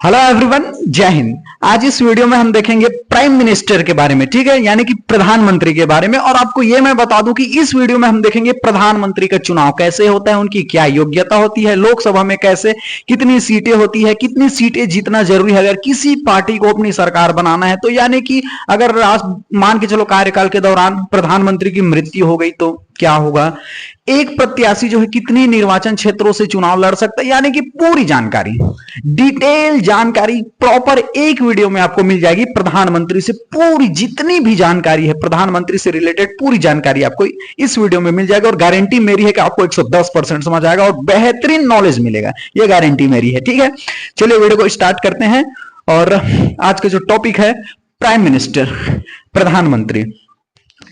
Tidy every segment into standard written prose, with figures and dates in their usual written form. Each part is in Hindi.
हेलो एवरीवन, जय हिंद। आज इस वीडियो में हम देखेंगे प्राइम मिनिस्टर के बारे में, ठीक है, यानी कि प्रधानमंत्री के बारे में। और आपको यह मैं बता दूं कि इस वीडियो में हम देखेंगे प्रधानमंत्री का चुनाव कैसे होता है, उनकी क्या योग्यता होती है, लोकसभा में कैसे कितनी सीटें होती है, कितनी सीटें जीतना जरूरी है अगर किसी पार्टी को अपनी सरकार बनाना है। तो यानी कि अगर मान के चलो कार्यकाल के दौरान प्रधानमंत्री की मृत्यु हो गई तो क्या होगा, एक प्रत्याशी जो है कितनी निर्वाचन क्षेत्रों से चुनाव लड़ सकता है, यानी कि पूरी जानकारी, डिटेल जानकारी प्रॉपर एक वीडियो में आपको मिल जाएगी। प्रधानमंत्री से पूरी जितनी भी जानकारी है, प्रधानमंत्री से रिलेटेड पूरी जानकारी आपको इस वीडियो में मिल जाएगी। और गारंटी मेरी है कि आपको 110% समझ आएगा और बेहतरीन नॉलेज मिलेगा, ये गारंटी मेरी है, ठीक है। चलिए वीडियो को स्टार्ट करते हैं। और आज का जो टॉपिक है प्राइम मिनिस्टर, प्रधानमंत्री,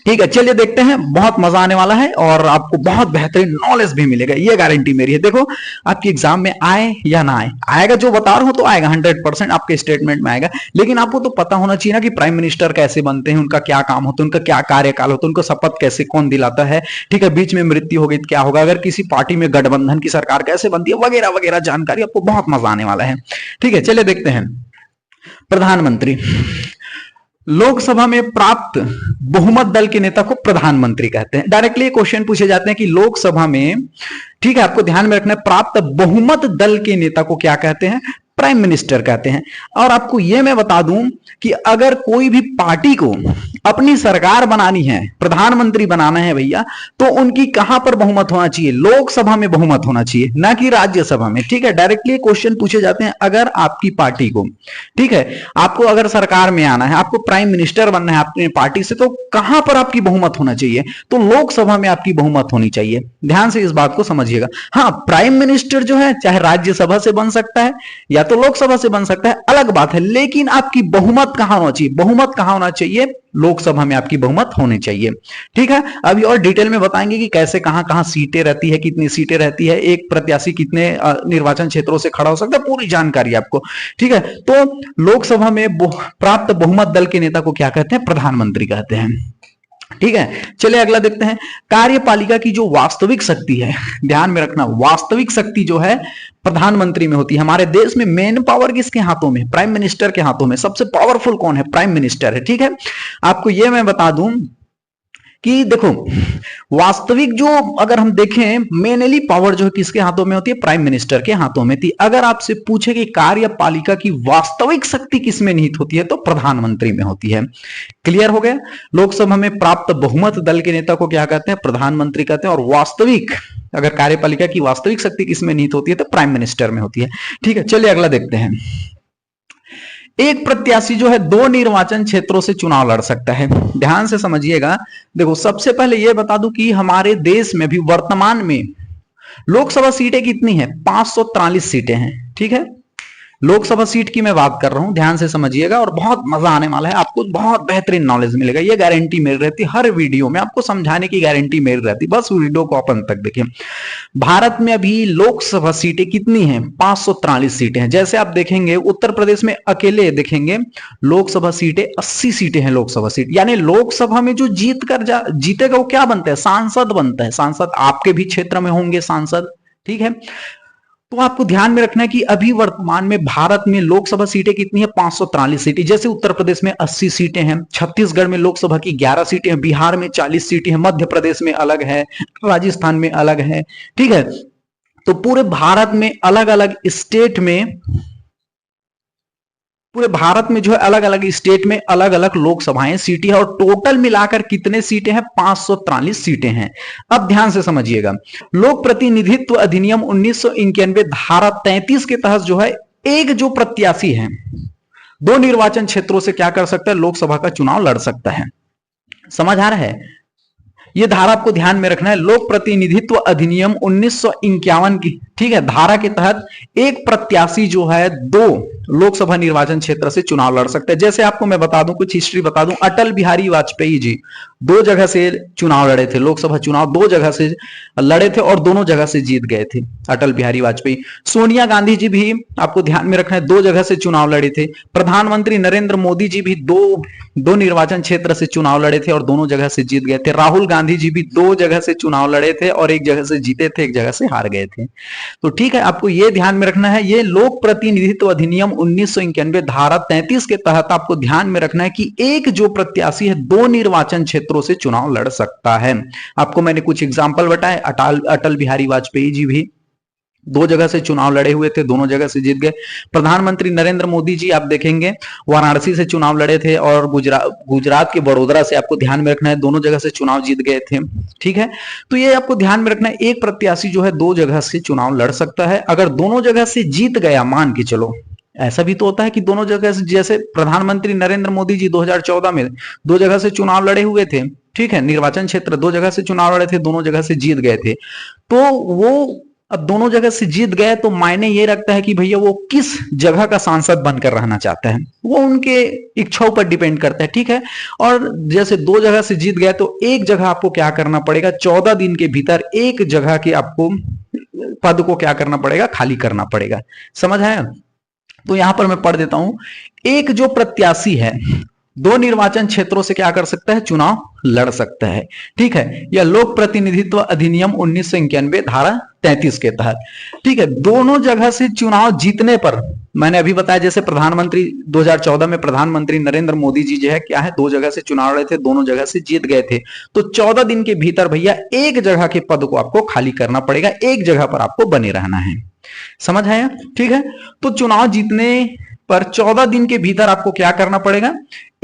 ठीक है। चलिए देखते हैं, बहुत मजा आने वाला है और आपको बहुत बेहतरीन नॉलेज भी मिलेगा, ये गारंटी मेरी है। देखो आपके एग्जाम में आए या ना आए, आएगा, जो बता रहा हूं तो आएगा, 100% आपके स्टेटमेंट में आएगा। लेकिन आपको तो पता होना चाहिए ना कि प्राइम मिनिस्टर कैसे बनते हैं, उनका क्या काम होता है, उनका क्या कार्यकाल होता है, उनको शपथ कैसे कौन दिलाता है, ठीक है। बीच में मृत्यु हो गई तो क्या होगा, अगर किसी पार्टी में गठबंधन की सरकार कैसे बनती है, वगैरह वगैरह जानकारी आपको बहुत मजा आने वाला है, ठीक है। चलिए देखते हैं। प्रधानमंत्री, लोकसभा में प्राप्त बहुमत दल के नेता को प्रधानमंत्री कहते हैं। डायरेक्टली क्वेश्चन पूछे जाते हैं कि लोकसभा में, ठीक है, आपको ध्यान में रखना है, प्राप्त बहुमत दल के नेता को क्या कहते हैं, प्राइम मिनिस्टर कहते हैं। और आपको यह मैं बता दूं कि अगर कोई भी पार्टी को अपनी सरकार बनानी है, प्रधानमंत्री बनाना है भैया, तो उनकी कहां पर बहुमत होना चाहिए, लोकसभा में बहुमत होना चाहिए, ना कि राज्यसभा में, ठीक है। डायरेक्टली क्वेश्चन पूछे जाते हैं, अगर आपकी पार्टी को, ठीक है, आपको अगर सरकार में आना है, आपको प्राइम मिनिस्टर बनना है अपनी पार्टी से, तो कहां पर आपकी बहुमत होना चाहिए, तो लोकसभा में आपकी बहुमत होनी चाहिए। ध्यान से इस बात को समझिएगा। हाँ, प्राइम मिनिस्टर जो है चाहे राज्यसभा से बन सकता है या तो लोकसभा से बन सकता है, अलग बात है, लेकिन आपकी बहुमत कहां होना चाहिए, बहुमत कहां होना चाहिए, लोकसभा में आपकी बहुमत होनी चाहिए, ठीक है। अभी और डिटेल में बताएंगे कि कैसे कहां कहां सीटें रहती है, कितनी सीटें रहती है, एक प्रत्याशी कितने निर्वाचन क्षेत्रों से खड़ा हो सकता है, पूरी जानकारी आपको, ठीक है। तो लोकसभा में प्राप्त बहुमत दल के नेता को क्या कहते हैं, प्रधानमंत्री कहते हैं, ठीक है। चलिए अगला देखते हैं। कार्यपालिका की जो वास्तविक शक्ति है, ध्यान में रखना, वास्तविक शक्ति जो है प्रधानमंत्री में होती है। हमारे देश में मेन पावर किसके हाथों में, प्राइम मिनिस्टर के हाथों में। सबसे पावरफुल कौन है, प्राइम मिनिस्टर है, ठीक है। आपको यह मैं बता दूं कि देखो वास्तविक जो अगर हम देखें, मेनली पावर जो है किसके हाथों में होती है, प्राइम मिनिस्टर के हाथों में थी। अगर आपसे पूछे कि कार्यपालिका की वास्तविक शक्ति किसमें निहित होती है, तो प्रधानमंत्री में होती है। क्लियर हो गया। लोकसभा में प्राप्त बहुमत दल के नेता को क्या कहते हैं, प्रधानमंत्री कहते हैं। और वास्तविक, अगर कार्यपालिका की वास्तविक शक्ति किसमें निहित होती है, तो प्राइम मिनिस्टर में होती है, ठीक है। चलिए अगला देखते हैं। एक प्रत्याशी जो है दो निर्वाचन क्षेत्रों से चुनाव लड़ सकता है। ध्यान से समझिएगा। देखो सबसे पहले यह बता दूं कि हमारे देश में भी वर्तमान में लोकसभा सीटें कितनी है, 543 सीटें हैं, ठीक है। लोकसभा सीट की मैं बात कर रहा हूं, ध्यान से समझिएगा और बहुत मजा आने वाला है, आपको बहुत बेहतरीन नॉलेज मिलेगा, ये गारंटी मेरी रहती है। हर वीडियो में आपको समझाने की गारंटी मेरी रहती है, बस वीडियो को अपन तक देखिए। भारत में अभी लोकसभा सीटें कितनी हैं, 543 सीटें हैं। जैसे आप देखेंगे उत्तर प्रदेश में अकेले देखेंगे लोकसभा सीटें 80 सीटें हैं, लोकसभा सीट, यानी लोकसभा में जो जीतेगा वो क्या बनता है, सांसद बनता है। सांसद आपके भी क्षेत्र में होंगे सांसद, ठीक है। तो आपको ध्यान में रखना है कि अभी वर्तमान में भारत में लोकसभा सीटें कितनी है, 543 सीटें। जैसे उत्तर प्रदेश में 80 सीटें हैं, छत्तीसगढ़ में लोकसभा की 11 सीटें हैं, बिहार में 40 सीटें हैं, मध्य प्रदेश में अलग है, राजस्थान में अलग है, ठीक है। तो पूरे भारत में अलग अलग स्टेट में, पूरे भारत में जो है अलग अलग स्टेट में अलग अलग लोकसभाएं सीटें हैं, और टोटल मिलाकर कितने सीटें हैं, 543 सीटें हैं। अब ध्यान से समझिएगा। लोक प्रतिनिधित्व अधिनियम 1991 धारा 33 के तहत जो है एक जो प्रत्याशी है दो निर्वाचन क्षेत्रों से क्या कर सकता है, लोकसभा का चुनाव लड़ सकता है। समझ आ रहा है, यह धारा आपको ध्यान में रखना है। लोक प्रतिनिधित्व अधिनियम 1951 की, ठीक है, धारा के तहत एक प्रत्याशी जो है दो लोकसभा निर्वाचन क्षेत्र से चुनाव लड़ सकते हैं। जैसे आपको मैं बता दूं, कुछ हिस्ट्री बता दूं, अटल बिहारी वाजपेयी जी दो जगह से चुनाव लड़े थे, लोकसभा चुनाव दो जगह से लड़े थे और दोनों जगह से जीत गए थे अटल बिहारी वाजपेयी। सोनिया गांधी जी भी आपको ध्यान में रखना है, दो जगह से चुनाव लड़े थे। प्रधानमंत्री नरेंद्र मोदी जी भी दो निर्वाचन क्षेत्र से चुनाव लड़े थे और दोनों जगह से जीत गए थे। राहुल गांधी जी भी दो जगह से चुनाव लड़े थे और एक जगह से जीते थे, एक जगह से हार गए थे। तो ठीक है, आपको ये ध्यान में रखना है, ये लोक प्रतिनिधित्व अधिनियम 1991 धारा 33 के तहत आपको ध्यान में रखना है कि एक जो प्रत्याशी है 2 निर्वाचन क्षेत्रों से चुनाव लड़ सकता है। आपको मैंने कुछ एग्जाम्पल बताए, अटल बिहारी वाजपेयी जी भी 2 जगह से चुनाव लड़े हुए थे, दोनों जगह से जीत गए। प्रधानमंत्री नरेंद्र मोदी जी आप देखेंगे वाराणसी से चुनाव लड़े थे और गुजरात के वडोदरा से, आपको ध्यान में रखना है, दोनों जगह से चुनाव जीत गए थे। ठीक है, तो ये आपको ध्यान में रखना है, एक प्रत्याशी जो है 2 जगह से चुनाव लड़ सकता है। अगर दोनों जगह से जीत गया, मान के चलो, ऐसा भी तो होता है कि दोनों जगह से, जैसे प्रधानमंत्री नरेंद्र मोदी जी 2014 में 2 जगह से चुनाव लड़े हुए थे, ठीक है, निर्वाचन क्षेत्र 2 जगह से चुनाव लड़े थे, दोनों जगह से जीत गए थे। तो वो अब दोनों जगह से जीत गए तो मायने ये रखता है कि भैया वो किस जगह का सांसद बनकर रहना चाहता है, वो उनके इच्छाओं पर डिपेंड करता है। ठीक है, और जैसे 2 जगह से जीत गए तो एक जगह आपको क्या करना पड़ेगा, 14 दिन के भीतर एक जगह के आपको पद को क्या करना पड़ेगा, खाली करना पड़ेगा। समझ आया? तो यहां पर मैं पढ़ देता हूं, एक जो प्रत्याशी है 2 निर्वाचन क्षेत्रों से क्या कर सकता है, चुनाव लड़ सकता है। ठीक है, यह लोक प्रतिनिधित्व अधिनियम 1991 धारा 33 के तहत। ठीक है, दोनों जगह से चुनाव जीतने पर, मैंने अभी बताया जैसे प्रधानमंत्री 2014 में प्रधानमंत्री नरेंद्र मोदी जी जो है क्या है 2 जगह से चुनाव लड़े थे, दोनों जगह से जीत गए थे। तो 14 दिन के भीतर भैया एक जगह के पद को आपको खाली करना पड़ेगा, एक जगह पर आपको बने रहना है। समझ आया? ठीक है, तो चुनाव जीतने पर 14 दिन के भीतर आपको क्या करना पड़ेगा,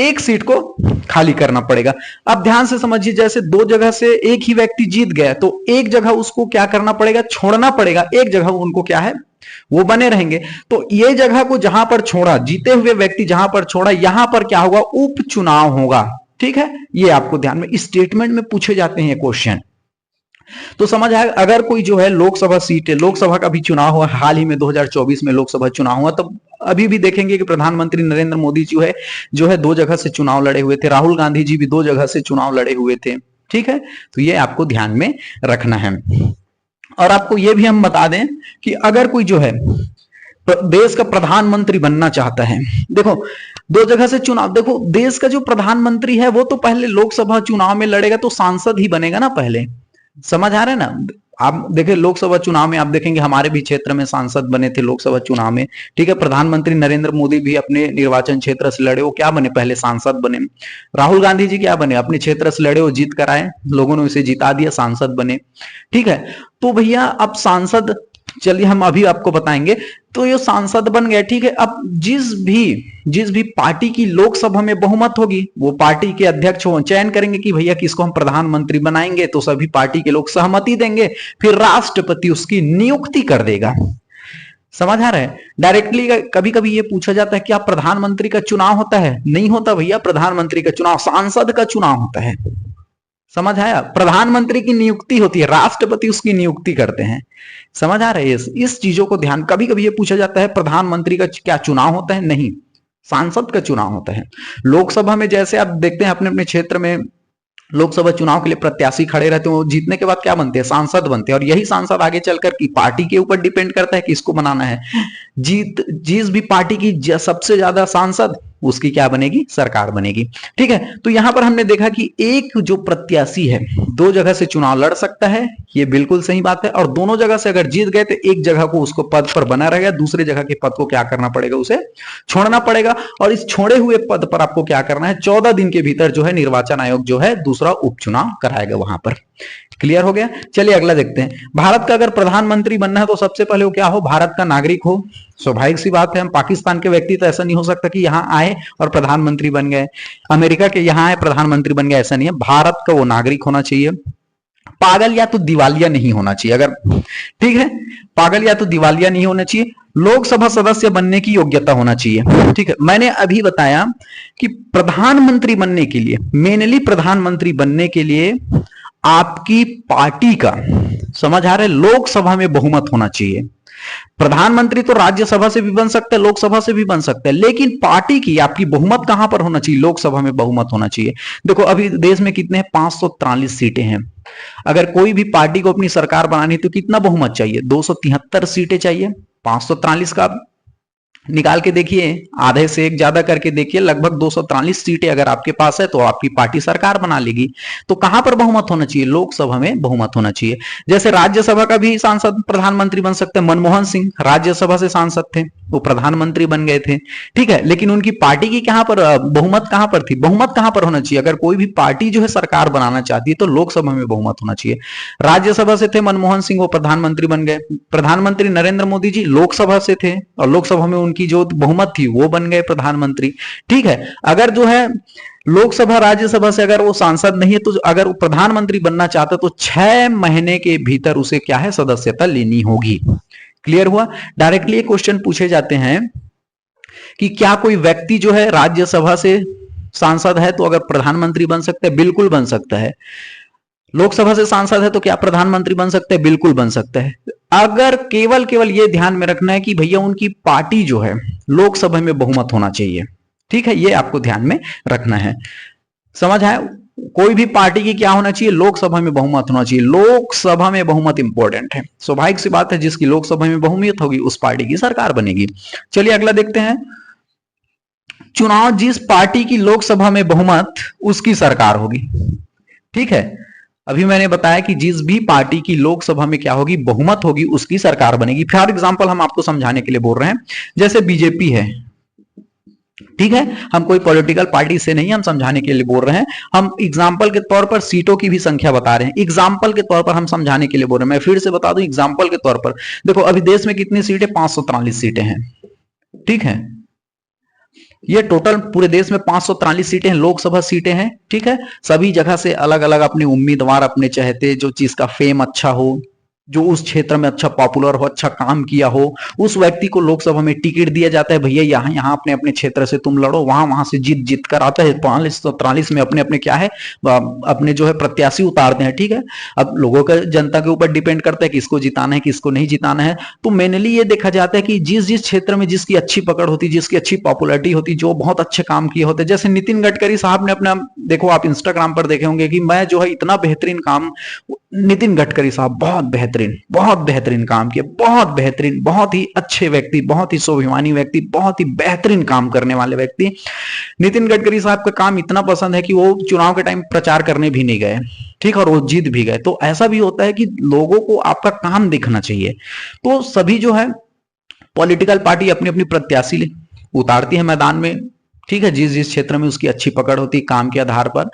एक सीट को खाली करना पड़ेगा। अब ध्यान से समझिए, जैसे 2 जगह से एक ही व्यक्ति जीत गया तो एक जगह उसको क्या करना पड़ेगा, छोड़ना पड़ेगा, एक जगह उनको क्या है वो बने रहेंगे। तो ये जगह को जहां पर छोड़ा, जीते हुए व्यक्ति जहां पर छोड़ा, यहां पर क्या होगा, उपचुनाव होगा। ठीक है, ये आपको ध्यान में, स्टेटमेंट में पूछे जाते हैं क्वेश्चन। तो समझ आया? अगर कोई जो है लोकसभा सीट है, लोकसभा का भी चुनाव हुआ हाल ही में 2024 में लोकसभा चुनाव हुआ, तब अभी भी देखेंगे कि प्रधानमंत्री नरेंद्र मोदी जो है 2 जगह से चुनाव लड़े हुए थे, राहुल गांधी जी भी 2 जगह से चुनाव लड़े हुए थे। ठीक है, तो ये आपको ध्यान में रखना है। और आपको ये भी हम बता दें कि अगर कोई जो है देश का प्रधानमंत्री बनना चाहता है, देखो 2 जगह से चुनाव, देखो देश का जो प्रधानमंत्री है वो तो पहले लोकसभा चुनाव में लड़ेगा तो सांसद ही बनेगा ना पहले। समझ आ रहा है ना? आप देखें लोकसभा चुनाव में आप देखेंगे हमारे भी क्षेत्र में सांसद बने थे लोकसभा चुनाव में। ठीक है, प्रधानमंत्री नरेंद्र मोदी भी अपने निर्वाचन क्षेत्र से लड़े, वो क्या बने, पहले सांसद बने। राहुल गांधी जी क्या बने, अपने क्षेत्र से लड़े, वो जीत कर आए, लोगों ने उसे जिता दिया, सांसद बने। ठीक है, तो भैया अब सांसद, चलिए हम अभी आपको बताएंगे, तो ये सांसद बन गए। ठीक है, अब जिस भी पार्टी की लोकसभा में बहुमत होगी वो पार्टी के अध्यक्ष चयन करेंगे कि भैया किसको हम प्रधानमंत्री बनाएंगे, तो सभी पार्टी के लोग सहमति देंगे, फिर राष्ट्रपति उसकी नियुक्ति कर देगा। समझ आ रहा है? डायरेक्टली कभी कभी ये पूछा जाता है क्या प्रधानमंत्री का चुनाव होता है? नहीं होता भैया, प्रधानमंत्री का चुनाव सांसद का चुनाव होता है। समझ आया? प्रधानमंत्री की नियुक्ति होती है, राष्ट्रपति उसकी नियुक्ति करते हैं। समझ आ रहा है? इस चीजों को ध्यान, कभी कभी ये पूछा जाता है प्रधानमंत्री का क्या चुनाव होता है? नहीं, सांसद का चुनाव होता है। लोकसभा में जैसे आप देखते हैं अपने अपने क्षेत्र में लोकसभा चुनाव के लिए प्रत्याशी खड़े रहते हैं, वो जीतने के बाद क्या बनते हैं, सांसद बनते हैं। और यही सांसद आगे चलकर की पार्टी के ऊपर डिपेंड करता है कि इसको बनाना है। जिस भी पार्टी की सबसे ज्यादा सांसद, उसकी क्या बनेगी, सरकार बनेगी। ठीक है, तो यहां पर हमने देखा कि एक जो प्रत्याशी है 2 जगह से चुनाव लड़ सकता है, ये बिल्कुल सही बात है। और दोनों जगह से अगर जीत गए तो एक जगह को उसको पद पर बना रहेगा, दूसरे जगह के पद को क्या करना पड़ेगा, उसे छोड़ना पड़ेगा। और इस छोड़े हुए पद पर आपको क्या करना है, 14 दिन के भीतर जो है निर्वाचन आयोग जो है दूसरा उपचुनाव कराएगा वहां पर। क्लियर हो गया? चलिए अगला देखते हैं। भारत का अगर प्रधानमंत्री बनना है तो सबसे पहले वो क्या हो, भारत का नागरिक हो। स्वाभाविक सी बात है, हम पाकिस्तान के व्यक्ति तो ऐसा नहीं हो सकता कि यहाँ आए और प्रधानमंत्री बन गए, अमेरिका के यहाँ आए प्रधानमंत्री बन गए, ऐसा नहीं है। भारत का वो नागरिक होना चाहिए, पागल या तो दिवालिया नहीं होना चाहिए। अगर ठीक है, पागल या तो दिवालिया नहीं होना चाहिए। लोकसभा सदस्य बनने की योग्यता होना चाहिए। ठीक है, मैंने अभी बताया कि प्रधानमंत्री बनने के लिए, मेनली प्रधानमंत्री बनने के लिए आपकी पार्टी का, समझ आ रहा है, लोकसभा में बहुमत होना चाहिए। प्रधानमंत्री तो राज्यसभा से भी बन सकता है, लोकसभा से भी बन सकता है, लेकिन पार्टी की आपकी बहुमत कहां पर होना चाहिए, लोकसभा में बहुमत होना चाहिए। देखो अभी देश में कितने हैं, 543 सीटें हैं। अगर कोई भी पार्टी को अपनी सरकार बनानी तो कितना बहुमत चाहिए, 273 सीटें चाहिए। 543 का निकाल के देखिए, आधे से एक ज्यादा करके देखिए, लगभग 243 सीटें अगर आपके पास है तो आपकी पार्टी सरकार बना लेगी। तो कहां पर बहुमत होना चाहिए? लोकसभा में बहुमत होना चाहिए। जैसे राज्यसभा का भी सांसद प्रधानमंत्री बन सकते हैं। मनमोहन सिंह राज्यसभा से सांसद थे, वो प्रधानमंत्री बन गए थे, ठीक है, लेकिन उनकी पार्टी की कहां पर बहुमत कहां पर थी? बहुमत कहां पर होना चाहिए? अगर कोई भी पार्टी जो है सरकार बनाना चाहती है तो लोकसभा में बहुमत होना चाहिए। राज्यसभा से थे मनमोहन सिंह, वो प्रधानमंत्री बन गए। प्रधानमंत्री नरेंद्र मोदी जी लोकसभा से थे और लोकसभा में उनकी जो बहुमत थी वो बन गए प्रधानमंत्री, ठीक है। अगर जो है लोकसभा राज्यसभा से अगर वो सांसद नहीं है तो अगर वो प्रधानमंत्री बनना चाहता तो 6 महीने के भीतर उसे क्या है? सदस्यता लेनी होगी। क्लियर हुआ? डायरेक्टली क्वेश्चन पूछे जाते हैं कि क्या कोई व्यक्ति जो है राज्यसभा से सांसद है तो अगर प्रधानमंत्री बन सकता है? बिल्कुल बन सकता है। लोकसभा से सांसद है तो क्या प्रधानमंत्री बन सकते हैं? बिल्कुल बन सकते हैं। अगर केवल केवल ये ध्यान में रखना है कि भैया उनकी पार्टी जो है लोकसभा में बहुमत होना चाहिए, ठीक है, ये आपको ध्यान में रखना है। समझ आया? कोई भी पार्टी की क्या होना चाहिए? लोकसभा में बहुमत होना चाहिए। लोकसभा में बहुमत इंपॉर्टेंट है। स्वाभाविक सी बात है, जिसकी लोकसभा में बहुमत होगी उस पार्टी की सरकार बनेगी। चलिए अगला देखते हैं। चुनाव जिस पार्टी की लोकसभा में बहुमत, उसकी सरकार होगी, ठीक है। अभी मैंने बताया कि जिस भी पार्टी की लोकसभा में क्या होगी? बहुमत होगी, उसकी सरकार बनेगी। फॉर एग्जांपल हम आपको समझाने के लिए बोल रहे हैं, जैसे बीजेपी है, ठीक है, हम कोई पॉलिटिकल पार्टी से नहीं, हम समझाने के लिए बोल रहे हैं। हम एग्जाम्पल के तौर पर सीटों की भी संख्या बता रहे हैं, एग्जाम्पल के तौर पर हम समझाने के लिए बोल रहे हैं। मैं फिर से बता दूं एग्जाम्पल के तौर पर, देखो अभी देश में कितनी सीटें? 543 सीटें हैं, ठीक है। ये टोटल पूरे देश में 543 सीटें हैं, लोकसभा सीटें हैं, ठीक है। सभी जगह से अलग अलग अपने उम्मीदवार, अपने चहेते, जो चीज का फेम अच्छा हो, जो उस क्षेत्र में अच्छा पॉपुलर हो, अच्छा काम किया हो, उस व्यक्ति को लोकसभा में टिकट दिया जाता है। भैया यहाँ यहाँ अपने अपने क्षेत्र से तुम लड़ो, वहां वहां से जीत जीत कर आता है। 45 में अपने अपने क्या है, अपने जो है प्रत्याशी उतारते हैं, ठीक है। अब लोगों का, जनता के ऊपर डिपेंड करता है किसको जिताना है किसको नहीं जिताना है। तो मेनली ये देखा जाता है कि जिस जिस क्षेत्र में जिसकी अच्छी पकड़ होती, जिसकी अच्छी पॉपुलरिटी होती, जो बहुत अच्छे काम किए होते, जैसे नितिन गडकरी साहब ने अपना, देखो आप इंस्टाग्राम पर देखे होंगे कि मैं जो है इतना बेहतरीन काम, नितिन गडकरी साहब बहुत बेहतरीन काम किया, बहुत बेहतरीन, बहुत ही अच्छे व्यक्ति, बहुत ही स्वाभिमानी व्यक्ति, बहुत ही बेहतरीन काम करने वाले व्यक्ति। नितिन गडकरी साहब का काम इतना पसंद है कि वो चुनाव के टाइम प्रचार करने भी नहीं गए, ठीक, और वो जीत भी गए। तो ऐसा भी होता है कि लोगों को आपका काम दिखना चाहिए। तो सभी जो है पॉलिटिकल पार्टी अपनी अपनी प्रत्याशी उतारती है मैदान में, ठीक है, जिस जिस क्षेत्र में उसकी अच्छी पकड़ होती, काम के आधार पर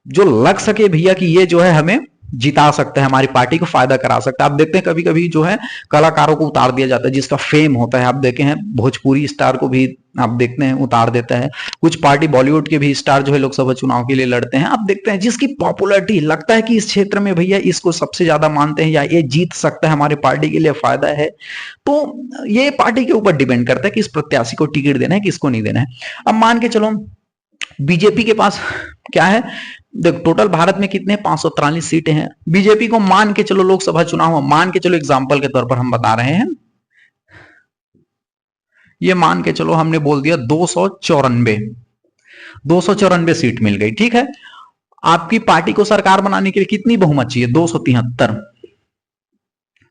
जो लग सके भैया कि ये जो है हमें जिता सकता है, हमारी पार्टी को फायदा करा सकता है। आप देखते हैं कभी कभी जो है कलाकारों को उतार दिया जाता है जिसका फेम होता है। आप देखे हैं भोजपुरी स्टार को भी आप देखते हैं उतार देता है। कुछ पार्टी बॉलीवुड के भी स्टार जो है लोकसभा चुनाव के लिए लड़ते हैं। आप देखते हैं जिसकी पॉपुलरिटी लगता है कि इस क्षेत्र में भैया इसको सबसे ज्यादा मानते हैं या ये जीत सकता है, हमारे पार्टी के लिए फायदा है, तो ये पार्टी के ऊपर डिपेंड करता है कि इस प्रत्याशी को टिकट देना है किसको नहीं देना है। अब मान के चलो बीजेपी के पास क्या है, देखो टोटल भारत में कितने 543 सीटें हैं। बीजेपी को मान के चलो लोकसभा चुनाव, मान के चलो एग्जांपल के तौर पर हम बता रहे हैं, ये मान के चलो हमने बोल दिया 294 सीट मिल गई, ठीक है। आपकी पार्टी को सरकार बनाने के लिए कितनी बहुमत चाहिए? 273,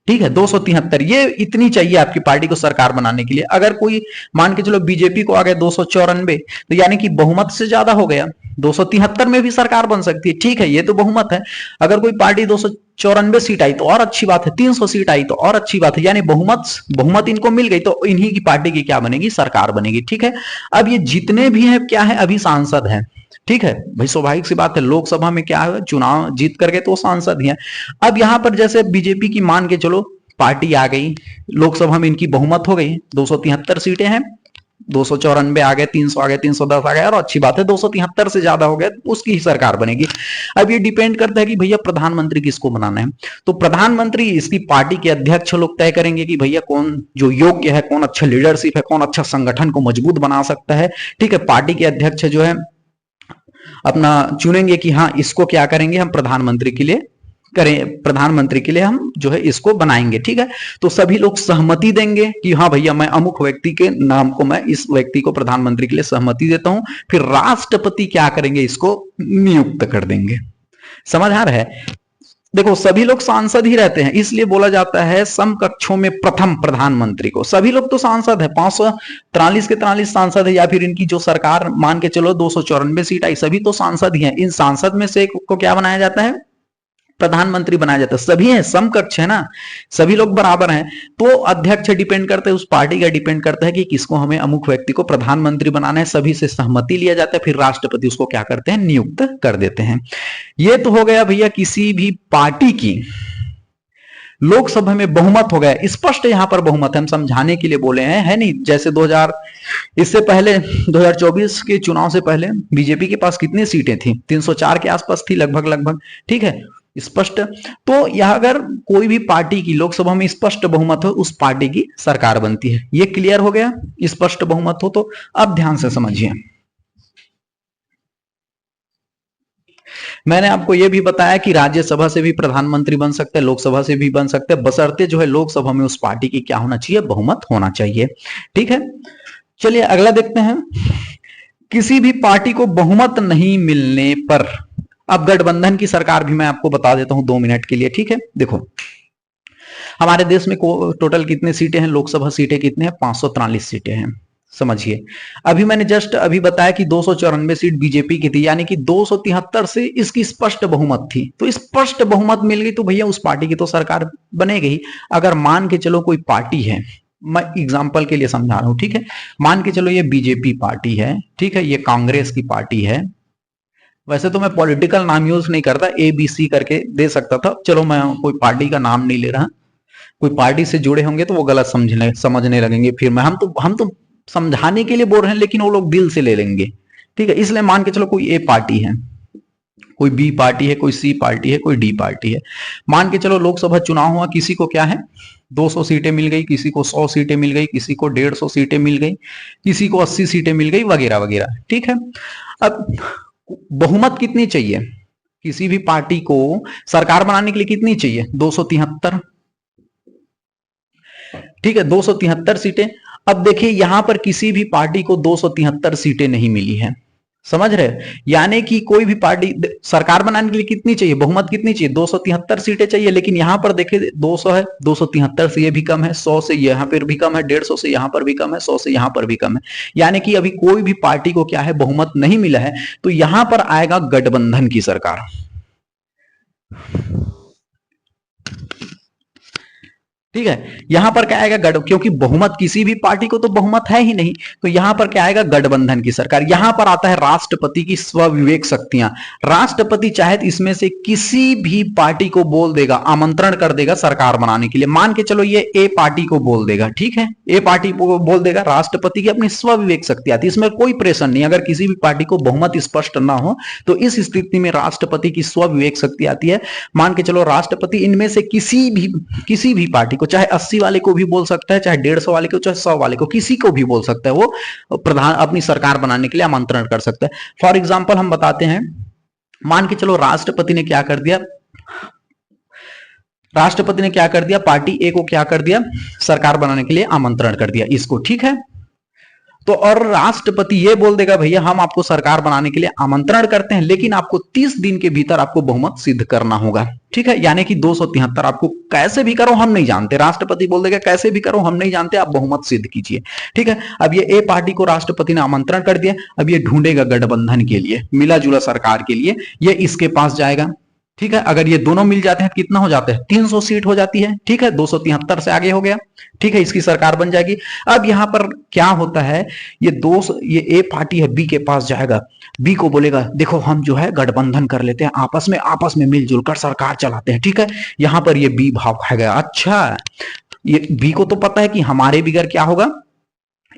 ठीक है, 273, ये इतनी चाहिए आपकी पार्टी को सरकार बनाने के लिए। अगर कोई मान के चलो बीजेपी को आ गया 294, तो यानी कि बहुमत से ज्यादा हो गया, 273 में भी सरकार बन सकती है, ठीक है, ये तो बहुमत है। अगर कोई पार्टी 294 सीट आई तो और अच्छी बात है, 300 सीट आई तो और अच्छी बात है, यानी बहुमत इनको मिल गई तो इन्हीं की पार्टी की क्या बनेगी? सरकार बनेगी, ठीक है। अब ये जितने भी हैं क्या है, अभी सांसद हैं, ठीक है भाई, स्वाभाविक सी बात है, लोकसभा में क्या है, चुनाव जीत करके तो सांसद ही हैं। अब यहां पर जैसे बीजेपी की मान के चलो पार्टी आ गई, लोकसभा में इनकी बहुमत हो गई, 273 सीटें हैं, 294 आ गए, 300 आ गए, 310 आ गए, और अच्छी बात है 273 से ज्यादा हो गया, उसकी ही सरकार बनेगी। अब ये डिपेंड करता है कि भैया प्रधानमंत्री किसको बनाना है। तो प्रधानमंत्री इसकी पार्टी के अध्यक्ष लोग तय करेंगे कि भैया कौन जो योग्य है, कौन अच्छा लीडरशिप है, कौन अच्छा संगठन को मजबूत बना सकता है, ठीक है। पार्टी के अध्यक्ष जो है अपना चुनेंगे कि हाँ इसको क्या करेंगे, हम प्रधानमंत्री के लिए करें, प्रधानमंत्री के लिए हम जो है इसको बनाएंगे, ठीक है। तो सभी लोग सहमति देंगे कि हाँ भैया मैं अमुक व्यक्ति के नाम को, मैं इस व्यक्ति को प्रधानमंत्री के लिए सहमति देता हूं। फिर राष्ट्रपति क्या करेंगे, इसको नियुक्त कर देंगे। समझ आ रहा है? देखो सभी लोग सांसद ही रहते हैं, इसलिए बोला जाता है समकक्षों में प्रथम प्रधानमंत्री को। सभी लोग तो सांसद है, 543 के 43 सांसद है, या फिर इनकी जो सरकार मान के चलो 294 सीट आई, सभी तो सांसद ही हैं। इन सांसद में से एक को क्या बनाया जाता है, प्रधानमंत्री बनाया जाता है। सभी हैं, समकक्ष है ना, सभी लोग बराबर हैं। तो अध्यक्ष डिपेंड करते हैं, उस पार्टी का डिपेंड करता है कि किसको हमें अमुक व्यक्ति को प्रधानमंत्री बनाना है, सभी से सहमति लिया जाता है, फिर राष्ट्रपति उसको क्या करते हैं, नियुक्त कर देते हैं। ये तो हो गया भैया किसी भी पार्टी की लोकसभा में बहुमत हो गया, स्पष्ट यहां पर बहुमत है, हम समझाने के लिए बोले हैं, है नहीं। जैसे 2000 इससे पहले 2024 के चुनाव से पहले बीजेपी के पास कितनी सीटें थी, 304 के आसपास थी लगभग, ठीक है, स्पष्ट। तो यह अगर कोई भी पार्टी की लोकसभा में स्पष्ट बहुमत हो, उस पार्टी की सरकार बनती है। ये क्लियर हो गया, स्पष्ट बहुमत हो तो। अब ध्यान से समझिए, मैंने आपको यह भी बताया कि राज्यसभा से भी प्रधानमंत्री बन सकते हैं, लोकसभा से भी बन सकते हैं, बशर्ते जो है लोकसभा में उस पार्टी की क्या होना चाहिए, बहुमत होना चाहिए, ठीक है। चलिए अगला देखते हैं। किसी भी पार्टी को बहुमत नहीं मिलने पर, अब गठबंधन की सरकार भी मैं आपको बता देता हूं 2 मिनट के लिए, ठीक है। देखो हमारे देश में टोटल कितने सीटें हैं, लोकसभा सीटें कितने हैं, 543 सीटें हैं, समझिए। अभी मैंने जस्ट अभी बताया कि 294 सीट बीजेपी की थी, यानी कि 273 से इसकी स्पष्ट बहुमत थी। तो स्पष्ट बहुमत मिल गई तो भैया उस पार्टी की तो सरकार बनेगी। अगर मान के चलो कोई पार्टी है, मैं एग्जांपल के लिए समझा रहा हूं, ठीक है, मान के चलो ये बीजेपी पार्टी है, ठीक है, ये कांग्रेस की पार्टी है। वैसे तो मैं पॉलिटिकल नाम यूज नहीं करता, ABC करके दे सकता था, चलो मैं कोई पार्टी का नाम नहीं ले रहा। कोई पार्टी से जुड़े होंगे तो वो गलत समझने लगेंगे, फिर मैं हम तो समझाने के लिए बोल रहे हैं, लेकिन वो लोग दिल से ले लेंगे, ठीक है। इसलिए मान के चलो कोई A पार्टी है, कोई B पार्टी है, कोई C पार्टी है, कोई D पार्टी है। मान के चलो लोकसभा चुनाव हुआ, किसी को क्या है 200 सीटें मिल गई, किसी को 100 सीटें मिल गई, किसी को 150 सीटें मिल गई, किसी को 80 सीटें मिल गई, वगैरह वगैरह, ठीक है। अब बहुमत कितनी चाहिए किसी भी पार्टी को सरकार बनाने के लिए, कितनी चाहिए, 273, ठीक है, 273 सीटें। अब देखिए यहां पर किसी भी पार्टी को 273 सीटें नहीं मिली है, समझ रहे। यानी कि कोई भी पार्टी सरकार बनाने के लिए कितनी चाहिए, बहुमत कितनी चाहिए, 273 सीटें चाहिए। लेकिन यहां पर देखिए 200 है, 273 से ये भी कम है, 100 से यहां पर भी कम है, 150 से यहां पर भी कम है, 100 से यहां पर भी कम है। यानी कि अभी कोई भी पार्टी को क्या है, बहुमत नहीं मिला है। तो यहां पर आएगा गठबंधन की सरकार, ठीक है। यहां पर क्या आएगा, क्योंकि बहुमत किसी भी पार्टी को तो बहुमत है ही नहीं, तो यहां पर क्या आएगा, गठबंधन की सरकार। यहां पर आता है राष्ट्रपति की स्वविवेक शक्तियां। राष्ट्रपति चाहे इसमें से किसी भी पार्टी को बोल देगा, आमंत्रण कर देगा सरकार बनाने के लिए। मान के चलो ये A पार्टी को बोल देगा, ठीक है, A पार्टी को बोल देगा, राष्ट्रपति की अपनी स्वविवेक शक्ति आती है, इसमें कोई प्रेशर नहीं। अगर किसी भी पार्टी को बहुमत स्पष्ट ना हो तो इस स्थिति में राष्ट्रपति की स्वविवेक शक्ति आती है। मान के चलो राष्ट्रपति इनमें से किसी भी पार्टी को, चाहे 80 वाले को भी बोल सकता है, चाहे 150 वाले को, चाहे 100 वाले को, किसी को भी बोल सकता है, वो प्रधान अपनी सरकार बनाने के लिए आमंत्रण कर सकता है। फॉर एग्जांपल हम बताते हैं, मान के चलो राष्ट्रपति ने क्या कर दिया, पार्टी A को क्या कर दिया, सरकार बनाने के लिए आमंत्रण कर दिया इसको, ठीक है। तो और राष्ट्रपति ये बोल देगा भैया हम आपको सरकार बनाने के लिए आमंत्रण करते हैं, लेकिन आपको 30 दिन के भीतर आपको बहुमत सिद्ध करना होगा, ठीक है। यानी कि 273 आपको कैसे भी करो हम नहीं जानते, राष्ट्रपति बोल देगा कैसे भी करो हम नहीं जानते, आप बहुमत सिद्ध कीजिए, ठीक है। अब ये A पार्टी को राष्ट्रपति ने आमंत्रण कर दिया, अब ये ढूंढेगा गठबंधन के लिए, मिला जुला सरकार के लिए, ये इसके पास जाएगा, ठीक है। अगर ये दोनों मिल जाते हैं कितना हो जाता है, 300 सीट हो जाती है, ठीक है, 273 से आगे हो गया, ठीक है, इसकी सरकार बन जाएगी। अब यहां पर क्या होता है, ये A पार्टी है, B के पास जाएगा, B को बोलेगा देखो हम जो है गठबंधन कर लेते हैं, आपस में मिलजुल कर सरकार चलाते हैं, ठीक है। यहां पर ये B भाव खा गया, अच्छा ये B को तो पता है कि हमारे बिगैर क्या होगा,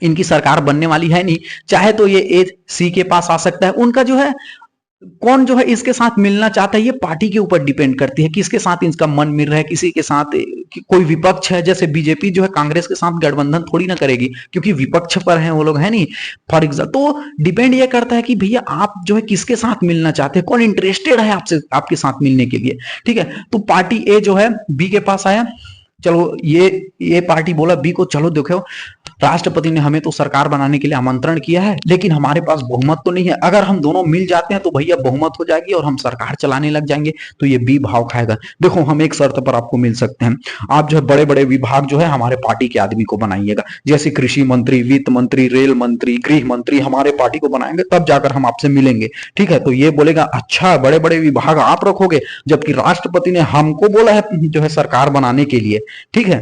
इनकी सरकार बनने वाली है नहीं। चाहे तो ये A C के पास आ सकता है, उनका जो है कौन जो है इसके साथ मिलना चाहता है, ये पार्टी के ऊपर डिपेंड करती है, किसके साथ इसका मन मिल रहा है, किसी के साथ कोई विपक्ष है, जैसे बीजेपी जो है कांग्रेस के साथ गठबंधन थोड़ी ना करेगी, क्योंकि विपक्ष पर है वो लोग, है नहीं, फॉर एग्जाम्पल। तो डिपेंड ये करता है कि भैया आप जो है किसके साथ मिलना चाहते हैं, कौन इंटरेस्टेड है आपसे, आपके साथ मिलने के लिए, ठीक है। तो पार्टी A जो है B के पास आया, चलो ये पार्टी बोला बी को, चलो देखो राष्ट्रपति ने हमें तो सरकार बनाने के लिए आमंत्रण किया है, लेकिन हमारे पास बहुमत तो नहीं है, अगर हम दोनों मिल जाते हैं तो भैया बहुमत हो जाएगी और हम सरकार चलाने लग जाएंगे। तो ये बी भाव खाएगा। देखो हम एक शर्त पर आपको मिल सकते हैं, आप जो है बड़े बड़े विभाग जो है हमारे पार्टी के आदमी को बनाइएगा, जैसे कृषि मंत्री, वित्त मंत्री, रेल मंत्री, गृह मंत्री हमारे पार्टी को बनाएंगे, तब जाकर हम आपसे मिलेंगे। ठीक है, तो ये बोलेगा अच्छा बड़े बड़े विभाग आप रखोगे, जबकि राष्ट्रपति ने हमको बोला है जो है सरकार बनाने के लिए। ठीक है,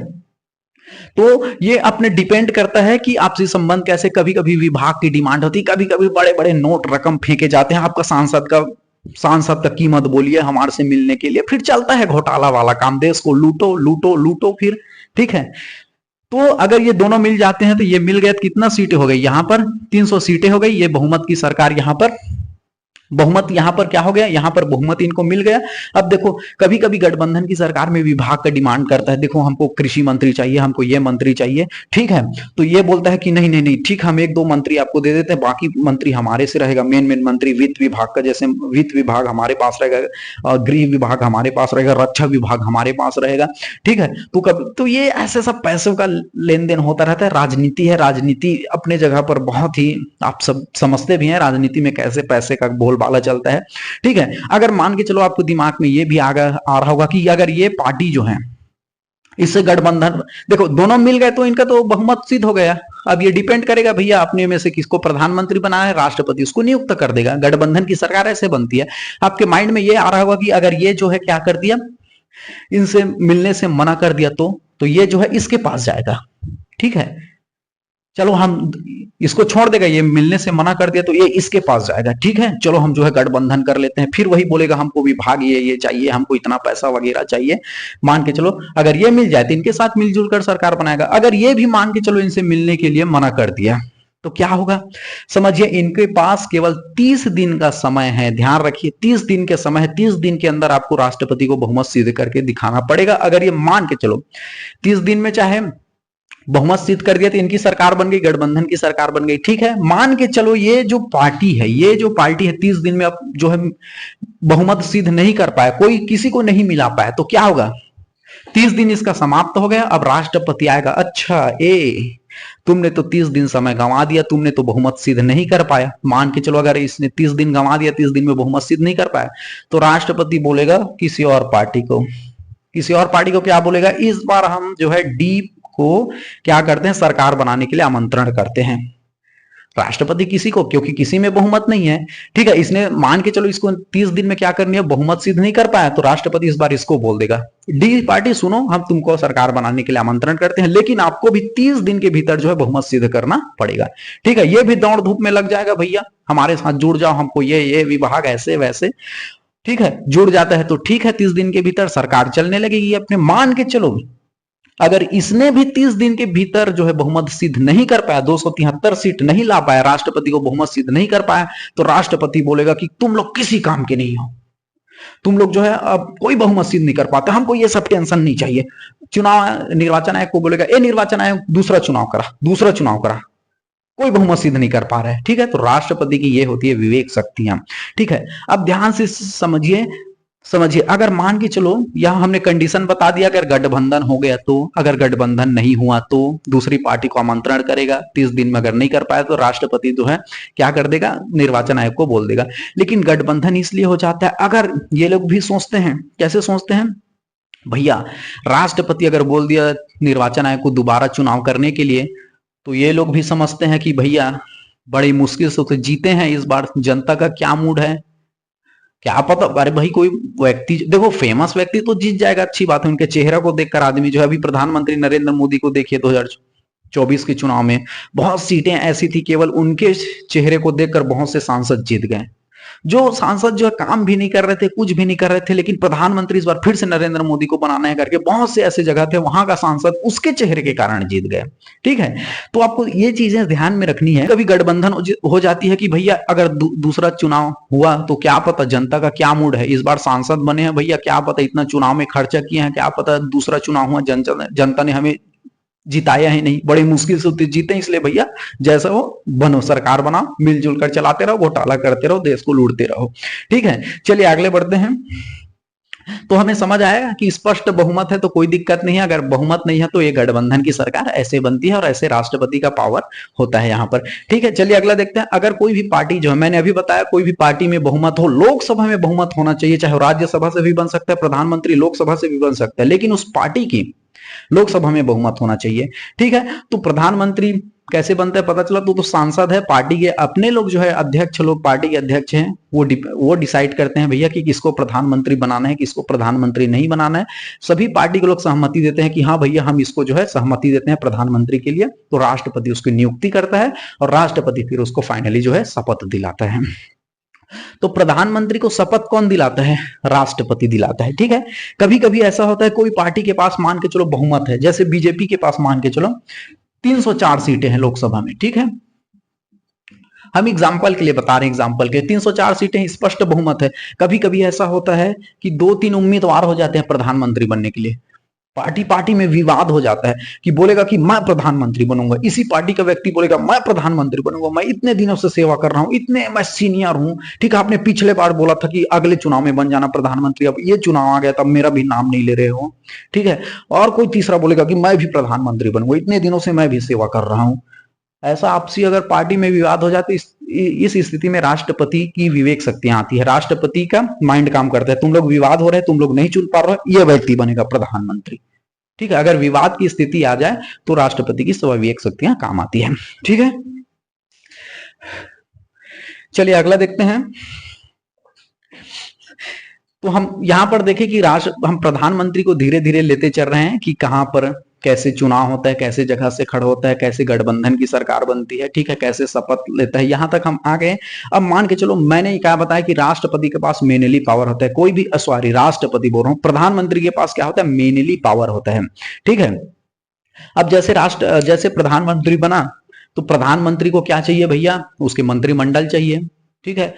तो ये अपने डिपेंड करता है कि आपसी संबंध कैसे। कभी कभी विभाग की डिमांड होती, कभी कभी बड़े बड़े नोट रकम फेंके जाते हैं, आपका सांसद का कीमत बोलिए हमारे से मिलने के लिए, फिर चलता है घोटाला वाला काम, देश को लूटो लूटो लूटो फिर। ठीक है, तो अगर ये दोनों मिल जाते हैं तो ये मिल गए, कितना सीटें हो गई यहां पर 300 सीटें हो गई, ये बहुमत की सरकार यहां पर, बहुमत यहां पर क्या हो गया, यहां पर बहुमत इनको मिल गया। अब देखो कभी कभी गठबंधन की सरकार में विभाग का डिमांड करता है, देखो हमको कृषि मंत्री चाहिए, हमको ये मंत्री चाहिए। ठीक है, तो ये बोलता है कि नहीं नहीं नहीं ठीक, हम एक दो मंत्री आपको दे देते हैं, बाकी मंत्री हमारे से रहेगा, मेन मेन मंत्री वित्त विभाग का, जैसे वित्त विभाग हमारे पास रहेगा, गृह विभाग हमारे पास रहेगा, रक्षा विभाग हमारे पास रहेगा। ठीक है, तो कब तो ये ऐसे सब पैसों का लेन देन होता रहता है। राजनीति है, राजनीति अपने जगह पर बहुत ही, आप सब समझते भी हैं राजनीति में कैसे पैसे का बोल बाला चलता है। ठीक है, अगर मान के चलो आपको दिमाग में ये भी आ रहा होगा कि अगर ये पार्टी जो है इससे गठबंधन, देखो दोनों मिल गए तो इनका तो बहुमत सिद्ध हो गया। अब ये डिपेंड करेगा भैया अपने में से किसको प्रधानमंत्री बनाना है, राष्ट्रपति उसको नियुक्त कर देगा। गठबंधन की सरकार ऐसे बनती है। आपके माइंड में ये आ रहा होगा कि अगर ये जो है क्या कर दिया, इनसे मिलने से मना कर दिया तो ये जो है इसके पास जाएगा। ठीक है, चलो हम इसको छोड़ देगा, ये मिलने से मना कर दिया तो ये इसके पास जाएगा। ठीक है, चलो हम जो है गठबंधन कर लेते हैं, फिर वही बोलेगा हमको विभाग ये चाहिए, हमको इतना पैसा वगैरह चाहिए। मान के चलो अगर ये मिल जाए तो इनके साथ मिलजुल कर सरकार बनाएगा। अगर ये भी मान के चलो इनसे मिलने के लिए मना कर दिया तो क्या होगा, समझिए इनके पास केवल 30 दिन का समय है। ध्यान रखिए 30 दिन के समय है, 30 दिन के अंदर आपको राष्ट्रपति को बहुमत सिद्ध करके दिखाना पड़ेगा। अगर ये मान के चलो 30 दिन में चाहे बहुमत सिद्ध कर दिया तो इनकी सरकार बन गई, गठबंधन की सरकार बन गई। ठीक है, मान के चलो ये जो पार्टी है 30 दिन में अब जो है बहुमत सिद्ध नहीं कर पाया, कोई किसी को नहीं मिला पाया, तो क्या होगा, 30 दिन इसका समाप्त हो गया। अब राष्ट्रपति आएगा, अच्छा तुमने तो 30 दिन समय गंवा दिया, तुमने तो बहुमत सिद्ध नहीं कर पाया। मान के चलो अगर इसने 30 दिन गंवा दिया, 30 दिन में बहुमत सिद्ध नहीं कर पाया, तो राष्ट्रपति बोलेगा किसी और पार्टी को क्या बोलेगा, इस बार हम जो है डी को क्या करते हैं, सरकार बनाने के लिए आमंत्रण करते हैं। राष्ट्रपति किसी को, क्योंकि किसी में बहुमत नहीं है। ठीक है, इसने मान के चलो इसको 30 दिन में क्या करनी है, बहुमत सिद्ध नहीं कर पाया, तो राष्ट्रपति इस बार इसको बोल देगा, डी पार्टी सुनो, हम तुमको सरकार बनाने के लिए आमंत्रण करते हैं, लेकिन आपको भी 30 दिन के भीतर जो है बहुमत सिद्ध करना पड़ेगा। ठीक है, ये भी दौड़ धूप में लग जाएगा, भैया हमारे साथ जुड़ जाओ, हमको ये विभाग ऐसे वैसे। ठीक है, जुड़ जाता है तो ठीक है, 30 दिन के भीतर सरकार चलने लगेगी अपने। मान के चलो अगर इसने भी 30 दिन के भीतर जो है बहुमत सिद्ध नहीं कर पाया, 273 सीट नहीं ला पाया, राष्ट्रपति को बहुमत सिद्ध नहीं कर पाया, तो राष्ट्रपति बोलेगा कि तुम लोग किसी काम के नहीं हो, तुम लोग जो है अब कोई बहुमत सिद्ध नहीं कर पाते, हमको ये सब टेंशन नहीं चाहिए। निर्वाचन आयोग को बोलेगा, निर्वाचन आयोग दूसरा चुनाव करा, कोई बहुमत सिद्ध नहीं कर पा रहा है। ठीक है, तो राष्ट्रपति की ये होती है विवेक शक्तियां। ठीक है, अब ध्यान से समझिए अगर मान के चलो यहां हमने कंडीशन बता दिया, अगर गठबंधन हो गया तो, अगर गठबंधन नहीं हुआ तो दूसरी पार्टी को आमंत्रण करेगा, 30 दिन में अगर नहीं कर पाया तो राष्ट्रपति जो है क्या कर देगा, निर्वाचन आयोग को बोल देगा। लेकिन गठबंधन इसलिए हो जाता है, अगर ये लोग भी सोचते हैं, कैसे सोचते हैं भैया, राष्ट्रपति अगर बोल दिया निर्वाचन आयोग को दोबारा चुनाव करने के लिए, तो ये लोग भी समझते हैं कि भैया बड़ी मुश्किल से तो जीते हैं इस बार, जनता का क्या मूड है क्या पता। अरे भाई कोई व्यक्ति देखो, फेमस व्यक्ति तो जीत जाएगा, अच्छी बात है, उनके चेहरा को देखकर आदमी जो है, अभी प्रधानमंत्री नरेंद्र मोदी को देखिए 2024 के चुनाव में बहुत सीटें ऐसी थी, केवल उनके चेहरे को देखकर बहुत से सांसद जीत गए। जो सांसद जो है काम भी नहीं कर रहे थे, कुछ भी नहीं कर रहे थे, लेकिन प्रधानमंत्री इस बार फिर से नरेंद्र मोदी को बनाना है करके बहुत से ऐसे जगह थे, वहां का सांसद उसके चेहरे के कारण जीत गए। ठीक है, तो आपको ये चीजें ध्यान में रखनी है। कभी गठबंधन हो जाती है कि भैया अगर दूसरा चुनाव हुआ तो क्या पता जनता का क्या मूड है, इस बार सांसद बने हैं भैया, क्या पता इतना चुनाव में खर्चा किए हैं, क्या पता दूसरा चुनाव हुआ जनता ने हमें जिताया ही नहीं, बड़ी मुश्किल से जीते, इसलिए भैया जैसा हो बनो, सरकार बनाओ, मिलजुल कर चलाते रहो, घोटाला करते रहो, देश को लूटते रहो। ठीक है, चलिए आगे बढ़ते हैं। तो हमें समझ आएगा कि स्पष्ट बहुमत है तो कोई दिक्कत नहीं है, अगर बहुमत नहीं है तो ये गठबंधन की सरकार ऐसे बनती है और ऐसे राष्ट्रपति का पावर होता है यहाँ पर। ठीक है, चलिए अगला देखते हैं। अगर कोई भी पार्टी जो है, मैंने अभी बताया कोई भी पार्टी में बहुमत हो, लोकसभा में बहुमत होना चाहिए, चाहे राज्यसभा से भी बन सकता है, प्रधानमंत्री लोकसभा से भी बन सकता है, लेकिन उस पार्टी की लोकसभा में बहुमत होना चाहिए। ठीक है, तो प्रधानमंत्री कैसे बनता है पता चला, तो सांसद है, पार्टी के अपने लोग जो है अध्यक्ष लोग, पार्टी के अध्यक्ष हैं, वो डिसाइड करते हैं भैया कि किसको प्रधानमंत्री बनाना है, किसको प्रधानमंत्री नहीं बनाना है। सभी पार्टी के लोग सहमति देते हैं कि हाँ भैया हम इसको जो है सहमति देते हैं प्रधानमंत्री के लिए, तो राष्ट्रपति उसकी नियुक्ति करता है और राष्ट्रपति फिर उसको फाइनली जो है शपथ दिलाता है। तो प्रधानमंत्री को शपथ कौन दिलाता है? राष्ट्रपति दिलाता है। ठीक है, कभी कभी ऐसा होता है कोई पार्टी के पास मान के चलो बहुमत है, जैसे बीजेपी के पास मान के चलो 304 सीटें हैं लोकसभा में। ठीक है, हम एग्जाम्पल के लिए बता रहे हैं, एग्जाम्पल के 304 सीटें स्पष्ट बहुमत है। कभी कभी ऐसा होता है कि 2-3 उम्मीदवार हो जाते हैं प्रधानमंत्री बनने के लिए, पार्टी पार्टी में विवाद हो जाता है कि बोलेगा कि मैं प्रधानमंत्री बनूंगा, इसी पार्टी का व्यक्ति बोलेगा मैं प्रधानमंत्री बनूंगा, मैं इतने दिनों से सेवा कर रहा हूं, इतने मैं सीनियर हूं। ठीक है, आपने पिछले बार बोला था कि अगले चुनाव में बन जाना प्रधानमंत्री, अब ये चुनाव आ गया तब मेरा भी नाम नहीं ले रहे हो। ठीक है, और कोई तीसरा बोलेगा कि मैं भी प्रधानमंत्री बनूंगा, इतने दिनों से मैं भी सेवा कर रहा हूं। ऐसा आपसी अगर पार्टी में विवाद हो जाए तो इस स्थिति में राष्ट्रपति की विवेक शक्तियां आती है, राष्ट्रपति का माइंड काम करता है, तुम लोग विवाद हो रहे हैं, तुम लोग नहीं चुन पा रहे हो, ये व्यक्ति बनेगा प्रधानमंत्री। ठीक है, अगर विवाद की स्थिति आ जाए तो राष्ट्रपति की विवेक शक्तियां काम आती है। ठीक है, चलिए अगला देखते हैं। तो हम यहां पर देखें कि हम प्रधानमंत्री को धीरे धीरे लेते चल रहे हैं कि कहां पर कैसे चुनाव होता है, कैसे जगह से खड़ा होता है, कैसे गठबंधन की सरकार बनती है। ठीक है, कैसे शपथ लेता है, यहां तक हम आ गए। अब मान के चलो मैंने क्या बताया कि राष्ट्रपति के पास मेनली पावर होता है, कोई भी सॉरी राष्ट्रपति बोल रहा हूं, प्रधानमंत्री के पास क्या होता है? मेनली पावर होता है। ठीक है, अब जैसे प्रधानमंत्री बना तो प्रधानमंत्री को क्या चाहिए भैया? उसके मंत्रिमंडल चाहिए। ठीक है,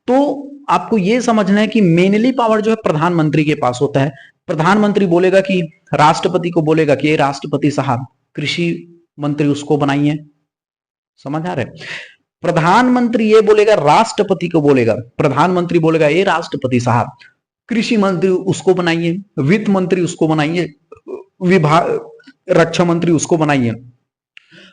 तो आपको यह समझना है कि मेनली पावर जो है प्रधानमंत्री के पास होता है। प्रधानमंत्री बोलेगा कि राष्ट्रपति को बोलेगा कि ये राष्ट्रपति साहब कृषि मंत्री उसको बनाइए, समझ आ रहा है? प्रधानमंत्री ये बोलेगा, राष्ट्रपति को बोलेगा, प्रधानमंत्री बोलेगा ये राष्ट्रपति साहब कृषि मंत्री उसको बनाइए, वित्त मंत्री उसको बनाइए, विभाग रक्षा मंत्री उसको बनाइए।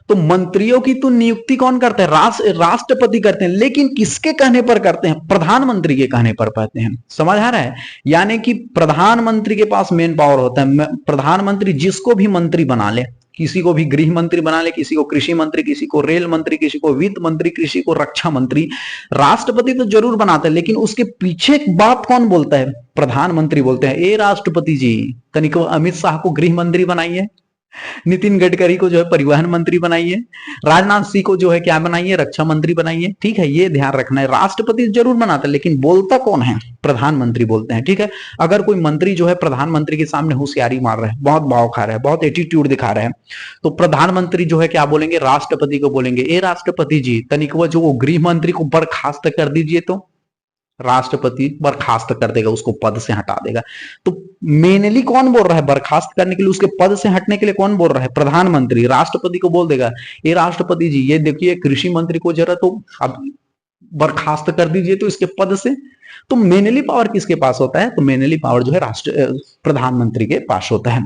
तो मंत्रियों की तो नियुक्ति कौन करता है? राष्ट्रपति करते हैं, लेकिन किसके कहने पर करते हैं? प्रधानमंत्री के कहने पर करते हैं। समझ आ रहा है? यानी कि प्रधानमंत्री के पास मेन पावर होता है। प्रधानमंत्री जिसको भी मंत्री बना ले, किसी को भी गृह मंत्री बना ले, किसी को कृषि मंत्री, किसी को रेल मंत्री, किसी को वित्त मंत्री, किसी को रक्षा मंत्री, राष्ट्रपति तो जरूर बनाता है, लेकिन उसके पीछे बात कौन बोलता है? प्रधानमंत्री बोलते हैं ए राष्ट्रपति जी तनिक अमित शाह को गृह मंत्री बनाइए, नितिन गडकरी को जो है परिवहन मंत्री बनाइए, राजनाथ सिंह को जो है क्या बनाइए? रक्षा मंत्री बनाइए। ठीक है, ये ध्यान रखना है। राष्ट्रपति जरूर बनाता है, लेकिन बोलता कौन है? प्रधानमंत्री बोलते हैं। ठीक है, अगर कोई मंत्री जो है प्रधानमंत्री के सामने होशियारी मार रहा है, बहुत भाव खा रहा है, बहुत एटीट्यूड दिखा रहा है, तो प्रधानमंत्री जो है क्या बोलेंगे? राष्ट्रपति को बोलेंगे ए राष्ट्रपति जी तनिक वो जो गृह मंत्री को बर्खास्त कर दीजिए। तो राष्ट्रपति बर्खास्त कर देगा, उसको पद से हटा देगा। तो मेनली कौन बोल रहा है बर्खास्त करने के लिए? उसके पद से हटने के लिए कौन बोल रहा है? प्रधानमंत्री। राष्ट्रपति को बोल देगा ये राष्ट्रपति जी ये देखिए कृषि मंत्री को जरा तो अब बर्खास्त कर दीजिए तो इसके पद से। तो मेनली पावर किसके पास होता है? तो मेनली पावर जो है प्रधानमंत्री के पास होता है।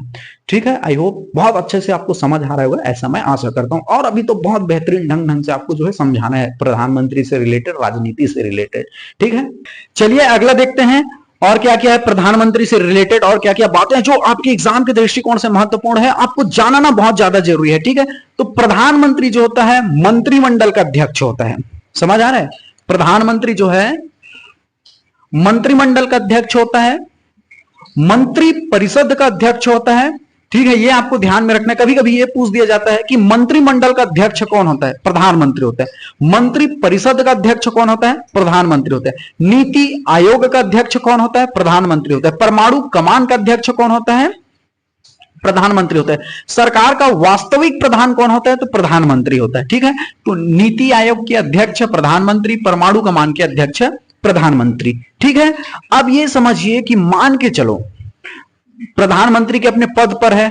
ठीक है, आई होप बहुत अच्छे से आपको समझ आ रहा होगा, ऐसा मैं आशा करता हूं। और अभी तो बहुत बेहतरीन ढंग से आपको जो है समझाना है प्रधानमंत्री से रिलेटेड, राजनीति से रिलेटेड। ठीक है, चलिए अगला देखते हैं और क्या क्या है प्रधानमंत्री से रिलेटेड, और क्या क्या बातें जो आपके एग्जाम के दृष्टिकोण से महत्वपूर्ण है, आपको जानना बहुत ज्यादा जरूरी है। ठीक है, तो प्रधानमंत्री जो होता है मंत्रिमंडल का अध्यक्ष होता है। समझ आ रहा है? प्रधानमंत्री जो है मंत्रिमंडल का अध्यक्ष होता है, मंत्री परिषद का अध्यक्ष होता है। ठीक है, ये आपको ध्यान में रखना है। कभी कभी ये पूछ दिया जाता है कि मंत्रिमंडल का अध्यक्ष कौन होता है? प्रधानमंत्री होता है। मंत्री परिषद का अध्यक्ष कौन होता है? प्रधानमंत्री होता है। नीति आयोग का अध्यक्ष कौन होता है? प्रधानमंत्री होता है। परमाणु कमान का अध्यक्ष कौन होता है? प्रधानमंत्री होता है। सरकार का वास्तविक प्रधान कौन होता है? तो प्रधानमंत्री होता है। ठीक है, तो नीति आयोग के अध्यक्ष प्रधानमंत्री, परमाणु कमान के अध्यक्ष प्रधानमंत्री। ठीक है, अब ये समझिए कि मान के चलो प्रधानमंत्री के अपने पद पर है,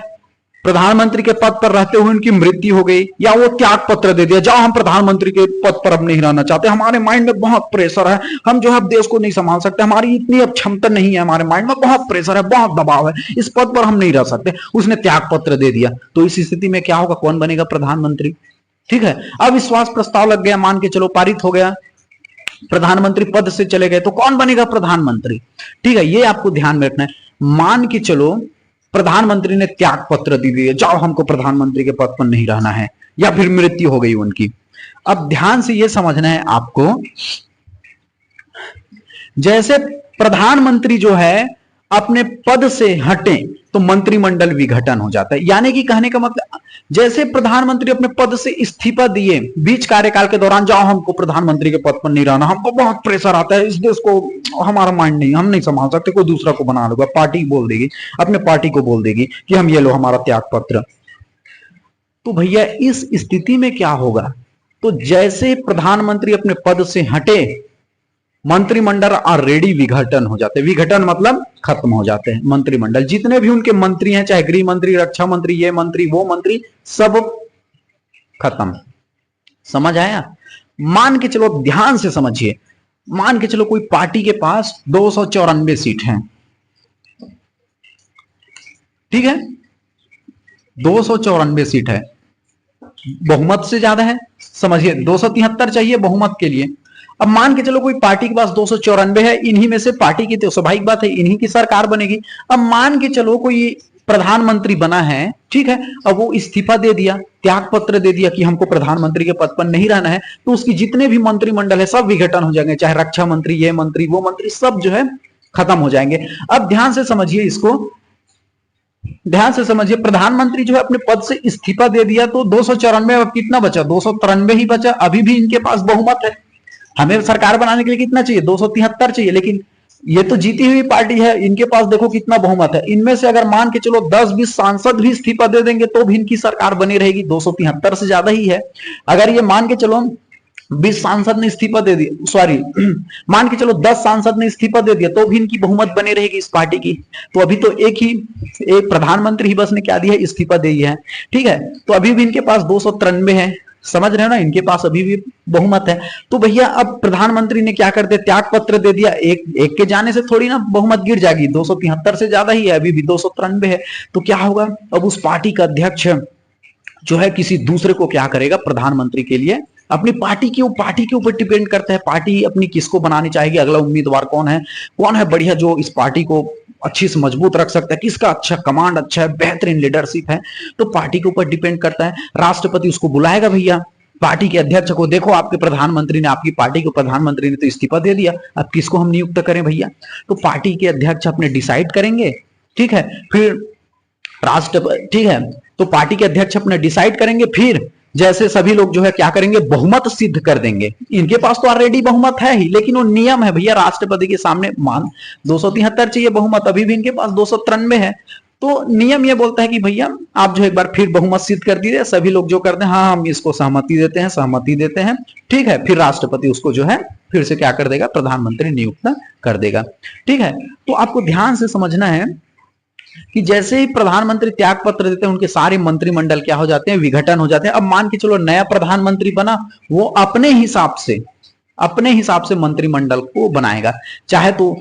प्रधानमंत्री के पद पर रहते हुए उनकी मृत्यु हो गई, या वो त्याग पत्र दे दिया, जाओ हम प्रधानमंत्री के पद पर अब नहीं रहना चाहते, हमारे माइंड में बहुत प्रेशर है, हम जो है देश को नहीं संभाल सकते, हमारी इतनी अब क्षमता नहीं है, हमारे माइंड में बहुत प्रेशर है, बहुत दबाव है, इस पद पर हम नहीं रह सकते, उसने त्याग पत्र दे दिया। तो इस स्थिति में क्या होगा, कौन बनेगा प्रधानमंत्री? ठीक है, अविश्वास प्रस्ताव लग गया, मान के चलो पारित हो गया, प्रधानमंत्री पद से चले गए, तो कौन बनेगा प्रधानमंत्री? ठीक है, ये आपको ध्यान में रखना है। मान के चलो प्रधानमंत्री ने त्याग पत्र दे दिए, जाओ हमको प्रधानमंत्री के पद पर नहीं रहना है, या फिर मृत्यु हो गई उनकी। अब ध्यान से यह समझना है आपको, जैसे प्रधानमंत्री जो है अपने पद से हटे तो मंत्रिमंडल विघटन हो जाता है। यानी कि कहने का मतलब, जैसे प्रधानमंत्री अपने पद से इस्तीफा दिए बीच कार्यकाल के दौरान, जाओ हमको प्रधानमंत्री के पद पर नहीं रहना, हमको बहुत प्रेशर आता है, इस देश को हमारा माइंड नहीं, हम नहीं संभाल सकते, कोई दूसरा को बना लूंगा, पार्टी बोल देगी, अपने पार्टी को बोल देगी कि हम ये लो हमारा त्याग पत्र। तो भैया इस स्थिति में क्या होगा, तो जैसे प्रधानमंत्री अपने पद से हटे, मंत्रिमंडल ऑलरेडी विघटन हो जाते हैं। विघटन मतलब खत्म हो जाते हैं मंत्रिमंडल, जितने भी उनके मंत्री हैं, चाहे गृह मंत्री, रक्षा मंत्री, ये मंत्री, वो मंत्री, सब खत्म। समझ आया? मान के चलो, ध्यान से समझिए, मान के चलो कोई पार्टी के पास 294 सीट हैं, ठीक है, 294 सीट है, बहुमत से ज्यादा है, समझिए 273 चाहिए बहुमत के लिए। अब मान के चलो कोई पार्टी के पास 294 है, इन्हीं में से पार्टी की, तो स्वाभाविक बात है इन्हीं की सरकार बनेगी। अब मान के चलो कोई प्रधानमंत्री बना है, ठीक है, अब वो इस्तीफा दे दिया, त्याग पत्र दे दिया कि हमको प्रधानमंत्री के पद पर नहीं रहना है, तो उसकी जितने भी मंत्रिमंडल है सब विघटन हो जाएंगे, चाहे रक्षा मंत्री, ये मंत्री, वो मंत्री, सब जो है खत्म हो जाएंगे। अब ध्यान से समझिए इसको, ध्यान से समझिए, प्रधानमंत्री जो है अपने पद से इस्तीफा दे दिया, तो 294, अब कितना बचा, 293 ही बचा। अभी भी इनके पास बहुमत है, हमें सरकार बनाने के लिए कितना चाहिए, 273 चाहिए, लेकिन ये तो जीती हुई पार्टी है, इनके पास देखो कितना बहुमत है। इनमें से अगर मान के चलो 10-20 सांसद भी इस्तीफा दे देंगे तो भी इनकी सरकार बनी रहेगी, 273 से ज्यादा ही है। अगर ये मान के चलो 20 सांसद ने इस्तीफा दे दिया, सॉरी मान के चलो 10 सांसद ने इस्तीफा दे दिया, तो भी इनकी बहुमत बनी रहेगी इस पार्टी की। तो अभी तो एक प्रधानमंत्री ही बस ने क्या दिया, इस्तीफा दे दिया है, ठीक है, तो अभी भी इनके पास 293 है, समझ रहे हो ना, इनके पास अभी भी बहुमत है। तो भैया अब प्रधानमंत्री ने क्या कर दिया, त्याग पत्र दे दिया, एक के जाने से थोड़ी ना बहुमत गिर जाएगी, 273 से ज्यादा ही है, अभी भी 293 है। तो क्या होगा, अब उस पार्टी का अध्यक्ष जो है किसी दूसरे को क्या करेगा, प्रधानमंत्री के लिए, अपनी पार्टी के ऊपर डिपेंड करता है, पार्टी अपनी किसको बनानी चाहेगी, अगला उम्मीदवार कौन है बढ़िया, जो इस पार्टी को अच्छी से मजबूत रख सकता है, किसका अच्छा कमांड अच्छा है, बेहतरीन लीडरशिप है, तो पार्टी के ऊपर डिपेंड करता है। राष्ट्रपति उसको बुलाएगा भैया, पार्टी के अध्यक्ष को, देखो आपके प्रधानमंत्री ने, आपकी पार्टी के प्रधानमंत्री ने तो इस्तीफा दे दिया, अब किसको हम नियुक्त करें भैया, तो पार्टी के अध्यक्ष अपने डिसाइड करेंगे, ठीक है, फिर राष्ट्रपति, ठीक है, तो पार्टी के अध्यक्ष अपने डिसाइड करेंगे, फिर जैसे सभी लोग जो है क्या करेंगे, बहुमत सिद्ध कर देंगे। इनके पास तो ऑलरेडी बहुमत है ही, लेकिन वो नियम है भैया, राष्ट्रपति के सामने मान 273 चाहिए बहुमत, अभी भी इनके पास 293 है, तो नियम ये बोलता है कि भैया आप जो एक बार फिर बहुमत सिद्ध कर दीजिए, सभी लोग जो करते हैं, हाँ हम इसको सहमति देते हैं, ठीक है, फिर राष्ट्रपति उसको जो है फिर से क्या कर देगा, प्रधानमंत्री नियुक्त कर देगा, ठीक है। तो आपको ध्यान से समझना है कि जैसे ही प्रधानमंत्री त्याग पत्र देते हैं, उनके सारे मंत्रिमंडल क्या हो जाते हैं, विघटन हो जाते हैं। अब मान के चलो नया प्रधानमंत्री बना, वो अपने हिसाब से मंत्रिमंडल को बनाएगा, चाहे तो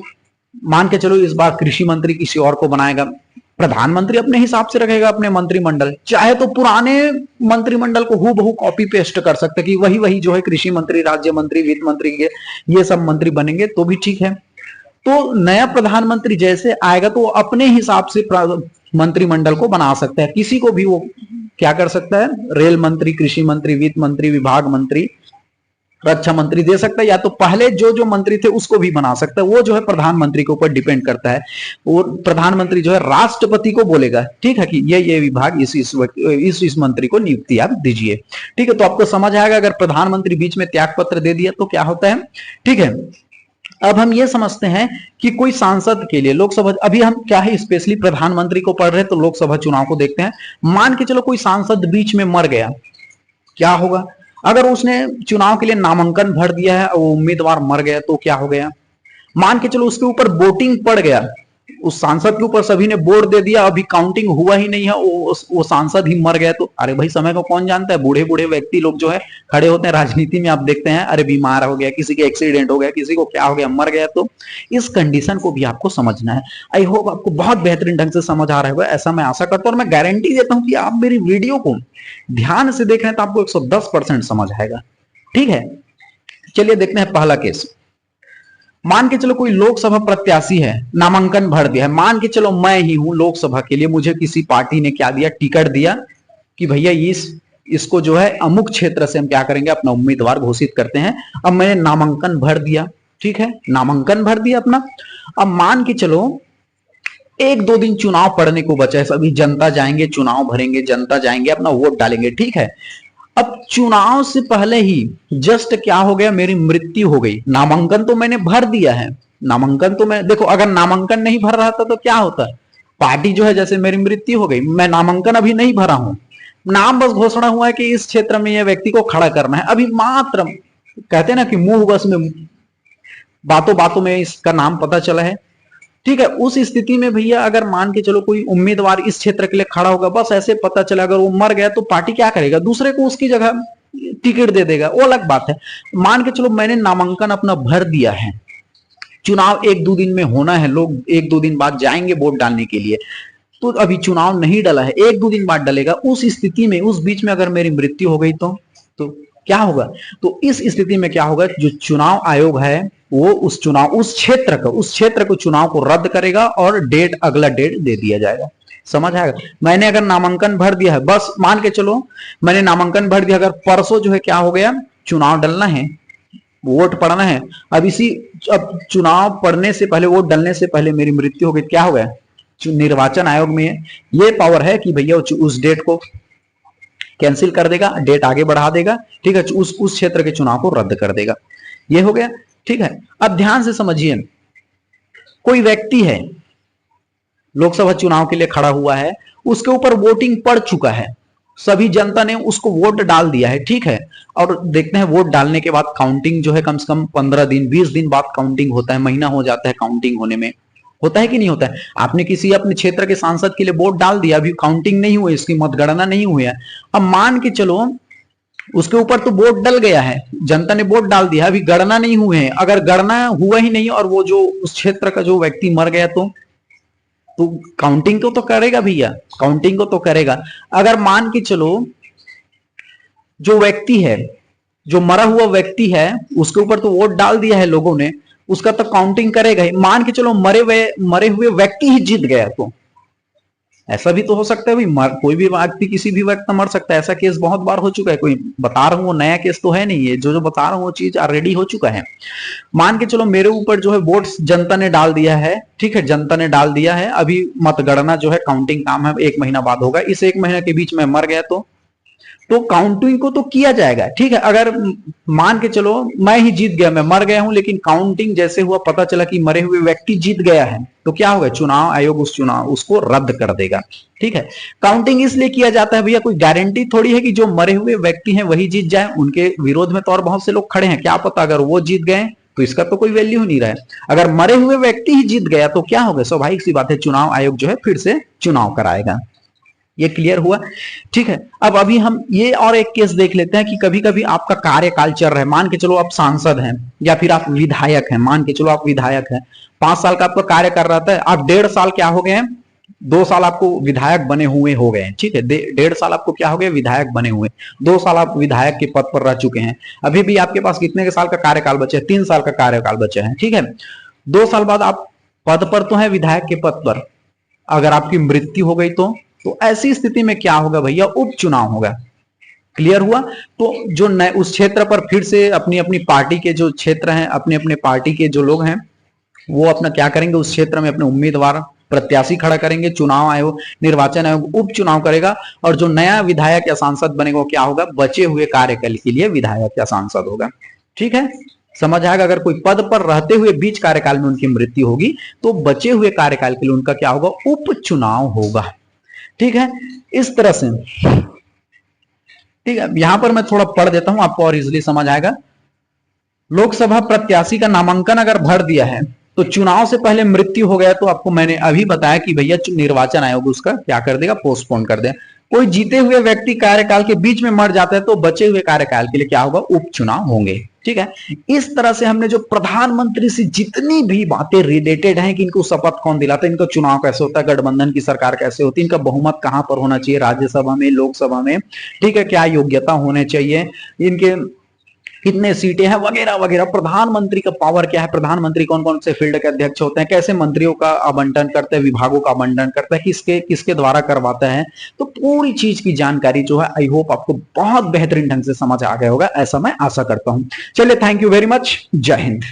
मान के चलो इस बार कृषि मंत्री किसी और को बनाएगा, प्रधानमंत्री अपने हिसाब से रखेगा अपने मंत्रिमंडल, चाहे तो पुराने मंत्रिमंडल को हूबहू कॉपी पेस्ट कर सकते हैं कि वही जो है कृषि मंत्री, राज्य मंत्री, वित्त मंत्री के ये सब मंत्री बनेंगे, तो भी ठीक है। तो नया प्रधानमंत्री जैसे आएगा तो अपने हिसाब से मंत्रिमंडल को बना सकता है, किसी को भी वो क्या कर सकता है, रेल मंत्री, कृषि मंत्री, वित्त मंत्री, विभाग मंत्री, रक्षा मंत्री दे सकता है, या तो पहले जो मंत्री थे उसको भी बना सकता है, वो जो है प्रधानमंत्री के ऊपर डिपेंड करता है। और प्रधानमंत्री जो है राष्ट्रपति को बोलेगा, ठीक है, कि ये विभाग इस मंत्री को नियुक्ति आप दीजिए, ठीक है। तो आपको समझ आएगा, अगर प्रधानमंत्री बीच में त्याग पत्र दे दिया तो क्या होता है, ठीक है। अब हम ये समझते हैं कि कोई सांसद के लिए लोकसभा, अभी हम क्या है स्पेशली प्रधानमंत्री को पढ़ रहे हैं, तो लोकसभा चुनाव को देखते हैं। मान के चलो कोई सांसद बीच में मर गया, क्या होगा, अगर उसने चुनाव के लिए नामांकन भर दिया है और उम्मीदवार मर गया तो क्या हो गया, मान के चलो उसके ऊपर वोटिंग पड़ गया, उस सांसद के ऊपर सभी ने वोट दे दिया, अभी काउंटिंग हुआ ही नहीं है, वो सांसद ही मर गया, तो अरे भाई समय को कौन जानता है। बूढ़े बूढ़े व्यक्ति लोग जो है खड़े होते हैं राजनीति में, आप देखते हैं अरे बीमार हो गया, किसी के एक्सीडेंट हो गया, किसी को क्या हो गया, मर गया। तो इस कंडीशन को भी आपको समझना है। आई होप आपको बहुत बेहतरीन ढंग से समझ आ रहा होगा, ऐसा मैं आशा करता हूं। और मैं गारंटी देता हूं कि आप मेरी वीडियो को ध्यान से देख रहे हैं तो आपको 110% समझ आएगा। ठीक है, चलिए देखते हैं पहला केस। मान के चलो कोई लोकसभा प्रत्याशी है, नामांकन भर दिया है। मान के चलो मैं ही हूं लोकसभा के लिए, मुझे किसी पार्टी ने क्या दिया, टिकट दिया कि भैया इसको जो है अमुक क्षेत्र से हम क्या करेंगे, अपना उम्मीदवार घोषित करते हैं। अब मैंने नामांकन भर दिया, ठीक है, नामांकन भर दिया अपना। अब मान के चलो 1-2 दिन चुनाव पड़ने को बचा है, सभी जनता जाएंगे, चुनाव भरेंगे, जनता जाएंगे, अपना वोट डालेंगे, ठीक है। अब चुनाव से पहले ही जस्ट क्या हो गया, मेरी मृत्यु हो गई। नामांकन तो मैंने भर दिया है, नामांकन तो मैं, देखो अगर नामांकन नहीं भर रहा था तो क्या होता, पार्टी जो है, जैसे मेरी मृत्यु हो गई, मैं नामांकन अभी नहीं भरा हूं, नाम बस घोषणा हुआ है कि इस क्षेत्र में यह व्यक्ति को खड़ा करना है, अभी मात्र कहते ना कि मुंह बस में, बातों बातों में इसका नाम पता चला है, ठीक है। उस स्थिति में भैया अगर मान के चलो कोई उम्मीदवार इस क्षेत्र के लिए खड़ा होगा, बस ऐसे पता चला, अगर वो मर गया तो पार्टी क्या करेगा, दूसरे को उसकी जगह टिकट दे देगा, वो अलग बात है। मान के चलो मैंने नामांकन अपना भर दिया है, चुनाव 1-2 दिन में होना है, लोग 1-2 दिन बाद जाएंगे वोट डालने के लिए, तो अभी चुनाव नहीं डला है, 1-2 दिन बाद डलेगा। उस स्थिति में, उस बीच में अगर मेरी मृत्यु हो गई तो क्या होगा, तो इस स्थिति में क्या होगा, जो चुनाव आयोग है वो उस क्षेत्र को चुनाव को रद्द करेगा और अगला डेट दे दिया जाएगा। समझ आएगा। मैंने अगर नामांकन भर दिया है, बस मान के चलो मैंने नामांकन भर दिया, अगर परसों जो है क्या हो गया, चुनाव डलना है, वोट पड़ना है, अब चुनाव पड़ने से पहले, वोट डलने से पहले मेरी मृत्यु हो गई, क्या हो गया, निर्वाचन आयोग में ये पावर है कि भैया उस डेट को कैंसिल कर देगा, डेट आगे बढ़ा देगा, ठीक है, उस क्षेत्र के चुनाव को रद्द कर देगा। ये हो गया, ठीक है। अब ध्यान से समझिए, कोई व्यक्ति है लोकसभा चुनाव के लिए खड़ा हुआ है, उसके ऊपर वोटिंग पड़ चुका है, सभी जनता ने उसको वोट डाल दिया है, ठीक है। और देखते हैं वोट डालने के बाद काउंटिंग जो है कम से कम 15 दिन 20 दिन बाद काउंटिंग होता है, महीना हो जाता है काउंटिंग होने में, होता है कि नहीं होता है। आपने किसी अपने क्षेत्र के सांसद के लिए वोट डाल दिया, अभी काउंटिंग नहीं हुई, इसकी मतगणना नहीं हुई है, अब मान के चलो उसके ऊपर तो वोट डल गया है, जनता ने वोट डाल दिया, अभी गणना नहीं हुए हैं, अगर गणना हुआ ही नहीं और वो जो उस क्षेत्र का जो व्यक्ति मर गया तो काउंटिंग को तो करेगा भैया, काउंटिंग को तो करेगा। अगर मान के चलो जो व्यक्ति है, जो मरा हुआ व्यक्ति है, उसके ऊपर तो वोट डाल दिया है लोगों ने, उसका तो काउंटिंग करेगा ही। मान के चलो मरे हुए व्यक्ति ही जीत गया, तो ऐसा भी तो हो सकता है भाई, कोई भी व्यक्ति किसी भी वक्त मर सकता है, ऐसा केस बहुत बार हो चुका है, कोई बता रहा हूं वो नया केस तो है नहीं है, जो बता रहा हूं वो चीज ऑलरेडी हो चुका है। मान के चलो मेरे ऊपर जो है वोट जनता ने डाल दिया है, ठीक है, जनता ने डाल दिया है, अभी मतगणना जो है काउंटिंग काम है 1 महीना बाद होगा, इस 1 महीने के बीच में मर गया तो काउंटिंग को तो किया जाएगा, ठीक है। अगर मान के चलो मैं ही जीत गया, मैं मर गया हूं, लेकिन काउंटिंग जैसे हुआ पता चला कि मरे हुए व्यक्ति जीत गया है, तो क्या होगा, चुनाव आयोग उसको रद्द कर देगा, ठीक है। काउंटिंग इसलिए किया जाता है भैया, कोई गारंटी थोड़ी है कि जो मरे हुए व्यक्ति हैं वही जीत जाए, उनके विरोध में तो और बहुत से लोग खड़े हैं, क्या पता अगर वो जीत गए तो इसका तो कोई वैल्यू नहीं रहा। अगर मरे हुए व्यक्ति ही जीत गया तो क्या होगा, स्वाभाविक सी बात है, चुनाव आयोग जो है फिर से चुनाव कराएगा। ये क्लियर हुआ, ठीक है। अब अभी हम ये और एक केस देख लेते हैं कि कभी कभी आपका कार्यकाल चल रहा है, मान के चलो आप सांसद हैं या फिर आप विधायक हैं, मान के चलो आप विधायक हैं, 5 साल का आपका कार्य कर रहा था, आप 1.5 साल क्या हो गए हैं, 2 साल आपको विधायक बने हुए हो गए हैं, ठीक है, 1.5 साल आपको क्या हो गया, विधायक बने हुए, 2 साल आप विधायक के पद पर रह चुके हैं, अभी भी आपके पास कितने के साल का कार्यकाल बचे, 3 साल का कार्यकाल बचे हैं, ठीक है। 2 साल बाद आप पद पर तो है, विधायक के पद पर, अगर आपकी मृत्यु हो गई तो ऐसी स्थिति में क्या होगा भैया, उपचुनाव होगा। क्लियर हुआ। तो जो नए उस क्षेत्र पर फिर से अपनी अपनी पार्टी के जो क्षेत्र हैं, अपने अपने पार्टी के जो लोग हैं, वो अपना क्या करेंगे, उस क्षेत्र में अपने उम्मीदवार प्रत्याशी खड़ा करेंगे, चुनाव आयोग, निर्वाचन आयोग उपचुनाव करेगा, और जो नया विधायक या सांसद बनेगा वो क्या होगा, बचे हुए कार्यकाल के लिए विधायक या सांसद होगा, ठीक है। समझ आएगा। अगर कोई पद पर रहते हुए बीच कार्यकाल में उनकी मृत्यु होगी तो बचे हुए कार्यकाल के लिए उनका क्या होगा, उपचुनाव होगा, ठीक है। इस तरह से, ठीक है, यहां पर मैं थोड़ा पढ़ देता हूं, आपको और इजीली समझ आएगा। लोकसभा प्रत्याशी का नामांकन अगर भर दिया है, तो चुनाव से पहले मृत्यु हो गया तो आपको मैंने अभी बताया कि भैया निर्वाचन आयोग उसका क्या कर देगा, पोस्टपोन कर देगा। कोई जीते हुए व्यक्ति कार्यकाल के बीच में मर जाता है तो बचे हुए कार्यकाल के लिए क्या होगा, उपचुनाव होंगे। ठीक है, इस तरह से हमने जो प्रधानमंत्री से जितनी भी बातें रिलेटेड हैं कि इनको शपथ कौन दिलाता है, इनका चुनाव कैसे होता है, गठबंधन की सरकार कैसे होती है, इनका बहुमत कहां पर होना चाहिए, राज्यसभा में, लोकसभा में, ठीक है, क्या योग्यता होने चाहिए, इनके कितने सीटें हैं, वगैरह वगैरह, प्रधानमंत्री का पावर क्या है, प्रधानमंत्री कौन कौन से फील्ड के अध्यक्ष होते हैं, कैसे मंत्रियों का आवंटन करते हैं, विभागों का आवंटन करता है, किसके किसके द्वारा करवाता है, तो पूरी चीज की जानकारी जो है आई होप आपको बहुत बेहतरीन ढंग से समझ आ गया होगा, ऐसा मैं आशा करता हूं। चलिए, थैंक यू वेरी मच, जय हिंद।